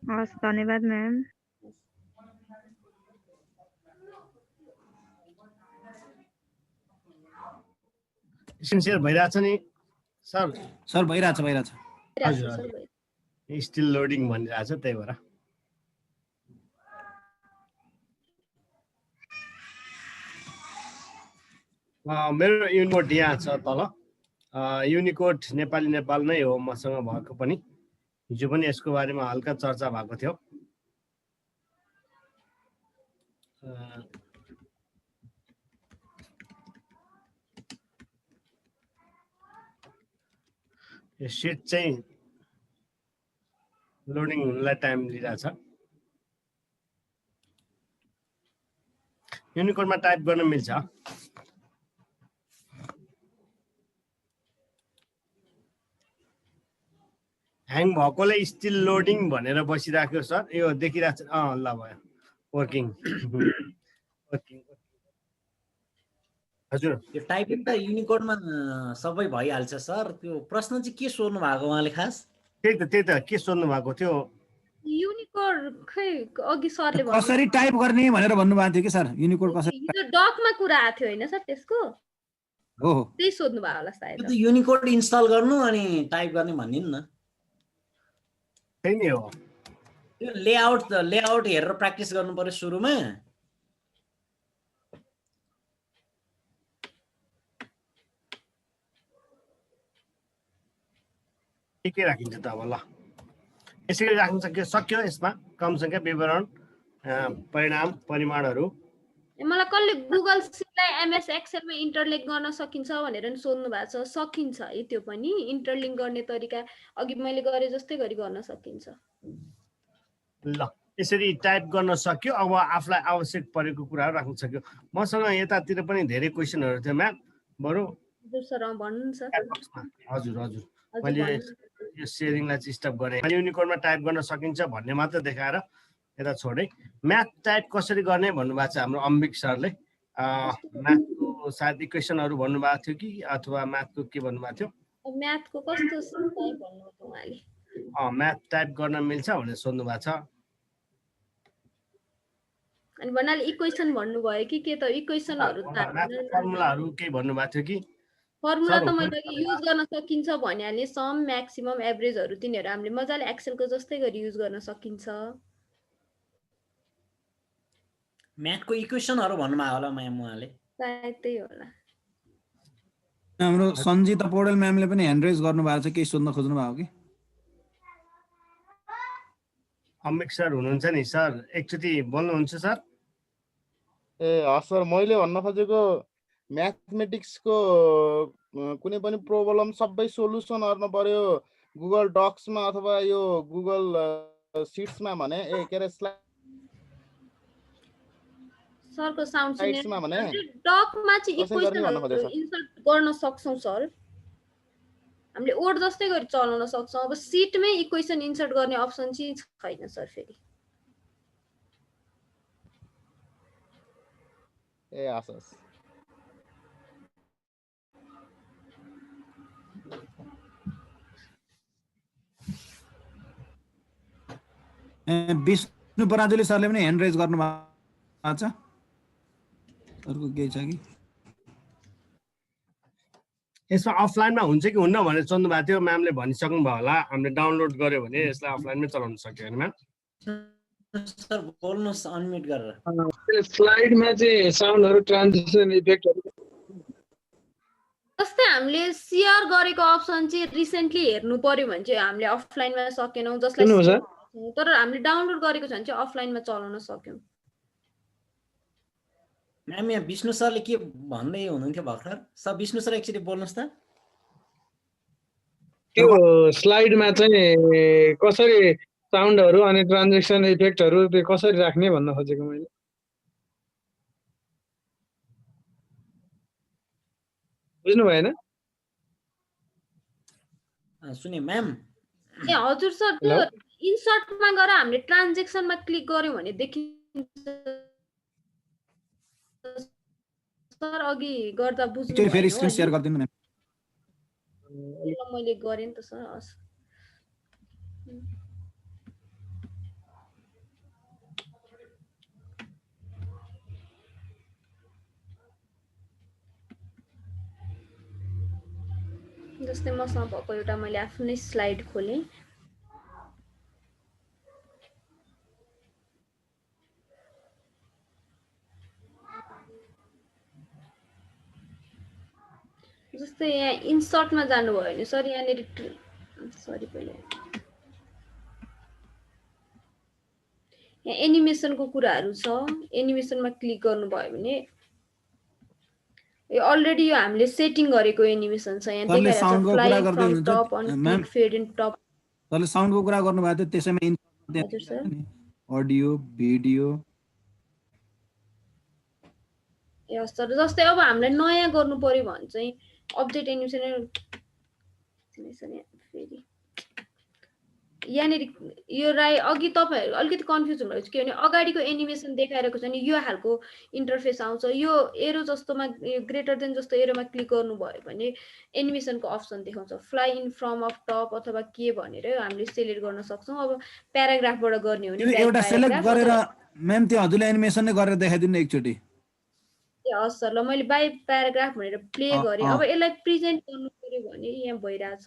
हस्, धन्यवाद म्याम। सिन्सियर भइरहेछ नि सर? सर भइरहेछ। हजुर स्टिल लोडिङ भनिरहेछ, त्यही भएर। मेरो युनिकोड यहाँ छ तल। युनिकोड नेपाली नेपाल नै हो मसँग भएको पनि। हिजो पनि यसको बारेमा हल्का चर्चा भएको थियो। यो सिट चाहिँ लोडिङ हुनलाई टाइम लिइरहेछ। युनिकोडमा टाइप गर्न मिल्छ। ह्याङ भएकोले स्टिल लोडिङ भनेर बसिराख्यो सर। यो देखिरहेछ? ल भयो, वर्किङ। हजुर, यो टाइपिङ त युनिकोडमा सबै भइहाल्छ सर। त्यो प्रश्न चाहिँ के सोध्नु भएको उहाँले खास? त्यही त के सोध्नु भएको थियो? युनिकोड खै अघि सरले कसरी टाइप गर्ने भनेर भन्नुभएको थियो कि सर? युनिकोड कसरी? यो डकमा कुरा आएको थियो हैन सर त्यसको? हो, त्यही सोध्नु भयो होला सायद। त्यो युनिकोड इन्स्टल गर्नु अनि टाइप गर्ने भन्दिनु न। त्यही नै हो। त्यो लेआउट हेरेर प्र्याक्टिस गर्नु पर्यो सुरुमा। के राखिन्छ त अब? ल यसरी राख्न सक्यो। यसमा क्रम संख्या, विवरण, परिणाम, परिमाणहरू। मलाई कसले गुगल सिटलाई एमएस एक्सेलमा इन्टरलिङ्क गर्न सकिन्छ भनेर नि सोध्नु भएको छ। सकिन्छ है, त्यो पनि इन्टरलिङ्क गर्ने तरिका अघि मैले गरे जस्तै गरी गर्न सकिन्छ। ल यसरी टाइप गर्न सक्यो। अब आफूलाई आवश्यक परेको कुराहरू राख्न सक्यो। मसँग यतातिर पनि धेरै क्वेसनहरू थियो म्याम, बरु हजुर सर भन्नु न सर। हजुर हजुर हजुर मैले भन्नु। यो सेयरिङलाई चाहिँ स्टप गरेँ। युनिकोडमा टाइप गर्न सकिन्छ भन्ने मात्र देखाएर यता छोडेँ। म्याथ टाइप कसरी गर्ने भन्नुभएको छ हाम्रो अम्बिक सरले। म्याथको सायद इक्वेसनहरू भन्नुभएको थियो कि अथवा म्याथको के भन्नुभएको थियो? म्याथको कस्तो टाइप भन्नुभएको उहाँले? म्याथ टाइप गर्न मिल्छ भनेर सोध्नु भएको छ। अनि भन्नाले इक्वेसन भन्नुभयो कि के त? इक्वेसनहरू फर्मुलाहरू केही भन्नुभएको थियो कि? फर्मुला त मैले युज गर्न सकिन्छ भनिहालेँ। सम, म्याक्सिमम, एभरेजहरू तिनीहरू हामीले मजाले एक्सेलको जस्तै गरी युज गर्न सकिन्छ। म्याथको इक्वेसनहरू भन्नुभयो होला म्याम उहाँले। सायद त्यही होला। हाम्रो सञ्जिता पौडेल म्यामले पनि ह्यान्ड रेज गर्नुभएको छ, केही सोध्न खोज्नु भएको कि? अमिक सर हुनुहुन्छ नि सर, एकचोटि बोल्नुहुन्छ सर? ए हस् सर, मैले भन्न खोजेको म्याथमेटिक्सको कुनै पनि प्रोब्लम सबै सोल्युसन गर्न पर्यो गुगल डक्समा अथवा यो गुगल सिट्समा भने के अरे सरको साउन्ड स्लाइड्समा भने डकमा चाहिँ इक्वेसनहरू इन्सर्ट गर्न सक्छौं सर। हामीले ओड जस्तै गरी चलाउन सक्छौं। अब सिटमै इक्वेसन इन्सर्ट गर्ने अप्सन चाहिँ छैन सर फेरि। ए हस्। विष्णु पराजुली सरले पनि ह्यान्ड रेज गर्नु भएको छ। अर्को केही छ कि? यसमा अफलाइनमा हुन्छ कि हुन्न भनेर सोध्नु भएको थियो। म्यामले भनिसक्नु भयो होला, हामीले डाउनलोड गर्यो भने यसलाई अफलाइनमै चलाउन सक्यो हैन म्याम? सर बोल्नुस् अनम्युट गरेर। स्लाइडमा चाहिँ साउन्डहरु, ट्रान्जिसन इफेक्टहरु जस्तै हामीले शेयर गरेको अप्सन चाहिँ रिसेन्टली हेर्नु पर्यो भने चाहिँ हामीले अफलाइनमा सकेनौं। जसलाई तर हामीले डाउनलोड गरेको छ भने चाहिँ अफलाइनमा चलाउन सक्यौं। म्याम यहाँ विष्णु सरले के भन्दै हुनुहुन्थ्यो भर्खर? सर विष्णु सर एकचोटि बोल्नुस् त। त्यो स्लाइडमा चाहिँ कसरी साउन्डहरु अनि ट्रान्जेक्सन इफेक्टहरु त्यो कसरी राख्ने भन्न खोजेको मैले। बुझ्नु भएन? सुने म्याम। ए हजुर सर, त्यो इन्सर्टमा गएर हामीले ट्रान्जेक्सनमा क्लिक गर्यौं भने देखिन्छ सर। अघि गर्दा बुझ्नु एकचोटि फेरि स्क्रिन शेयर गर्दिनु म्याम। मैले गरेँ नि त सर। हस् जस्तै मसँग भएको एउटा मैले आफ्नै स्लाइड खोलेँ। जस्तै यहाँ इन्सर्टमा जानुभयो भने सर यहाँनिर सरी पहिले यहाँ एनिमेसनको कुराहरू छ। एनिमेसनमा क्लिक गर्नुभयो भने यो अलरेडी यो हामीले सेटिङ गरेको एनिमेसन छ। यहाँ देखाइरहेको छ fly from top on click fade in top. सरले साउन्डको कुरा गर्नुभएको थियो, त्यसैमा हजुर sir audio video. Yes sir, जस्तै अब हामीलाई नयाँ गर्नु पर्यो भने चाहिँ अपडेट एनिमेसन फेरि यहाँनिर यो अघि तपाईहरु अलिकति कन्फ्युज हुनुहुन्छ किनभने अगाडिको एनिमेसन देखाइरहेको छ नि यो हालको इन्टरफेस आउँछ। यो एरो जस्तोमा ग्रेटर देन जस्तो एरोमा क्लिक गर्नुभयो भने एनिमेसनको अप्सन देखाउँछ। Fly in from of top अथवा के भनेर हामीले सेलेक्ट गर्न सक्छौं। अब प्याराग्राफबाट गर्ने हो नि एउटा सेलेक्ट गरेर म्याम त्यो हजुरले एनिमेसन नै गरेर देखाइदिनु एकचोटी। हस् सर, ल मैले बाइ प्याराग्राफ भनेर प्ले गरेँ। अब यसलाई प्रेजेन्ट गर्नु पर्यो भने यहाँ भइरहेछ।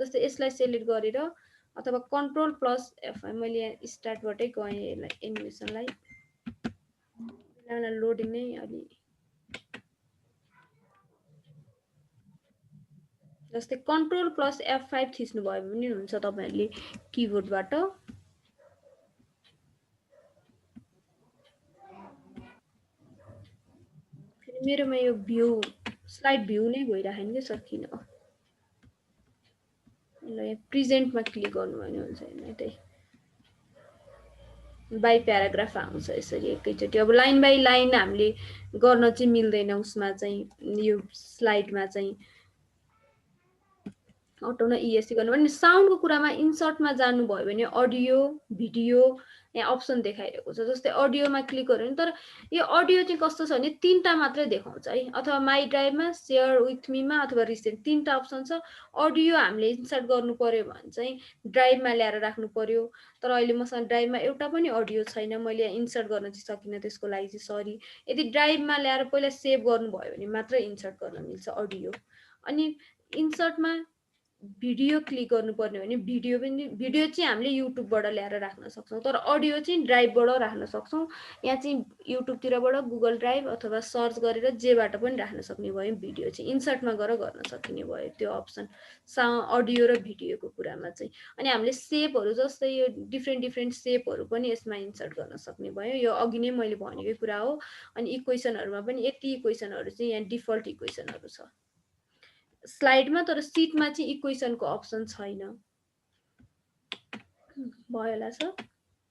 जस्तै यसलाई सेलेक्ट गरेर अथवा कन्ट्रोल प्लस एफ मैले यहाँ स्टार्टबाटै गएँ यसलाई एनिमेसनलाई लोडिङ नै अलि जस्तै कन्ट्रोल प्लस F5 थिच्नु भयो भने हुन्छ तपाईहरुले किबोर्डबाट। फेरि मेरोमा यो भ्यू स्लाइड भ्यू नै भइराखेन के सर किन? ल यहाँ प्रेजेन्टमा क्लिक गर्नु भने हुन्छ हैन त्यही। बाई प्याराग्राफ आउँछ यसरी एकैचोटि। अब लाइन बाई लाइन हामीले गर्न चाहिँ मिल्दैन उसमा चाहिँ यो स्लाइडमा चाहिँ हटाउन ESC गर्नु भने। साउन्डको कुरामा इन्सर्टमा जानुभयो भने अडियो भिडियो यहाँ अप्सन देखाइरहेको छ। जस्तै अडियोमा क्लिक गर्यो भने, तर यो अडियो चाहिँ कस्तो छ भने 3टा मात्रै देखाउँछ है, अथवा माई ड्राइभमा, सेयर विथ मीमा अथवा रिसेन्ट 3टा अप्सन छ। अडियो हामीले इन्सर्ट गर्नु पर्यो भने चाहिँ ड्राइभमा ल्याएर राख्नु पर्यो, तर अहिले मसँग ड्राइभमा एउटा पनि अडियो छैन, मैले इन्सर्ट गर्न चाहिँ सकिनँ, त्यसको लागि चाहिँ सरी। यदि ड्राइभमा ल्याएर पहिला सेभ गर्नुभयो भने मात्र इन्सर्ट गर्न मिल्छ अडियो। अनि इन्सर्टमा भिडियो क्लिक गर्नुपर्ने भने भिडियो चाहिँ हामीले युट्युबबाट ल्याएर राख्न सक्छौँ, तर अडियो चाहिँ ड्राइभबाट राख्न सक्छौँ। यहाँ चाहिँ युट्युबतिरबाट गुगल ड्राइभ अथवा सर्च गरेर जेबाट पनि राख्न सक्ने भयो। भिडियो चाहिँ इन्सर्टमा गएर गर्न सकिने भयो त्यो अप्सन अडियो र भिडियोको कुरामा चाहिँ। अनि हामीले सेपहरू जस्तै यो डिफ्रेन्ट सेपहरू पनि यसमा इन्सर्ट गर्न सक्ने भयो। यो अघि नै मैले भनेकै कुरा हो। अनि इक्वेसनहरूमा पनि यति इक्वेसनहरू चाहिँ यहाँ डिफल्ट इक्वेसनहरू छ स्लाइडमा, तर सिटमा चाहिँ इक्वेसनको अप्सन छैन। भयो होला सर?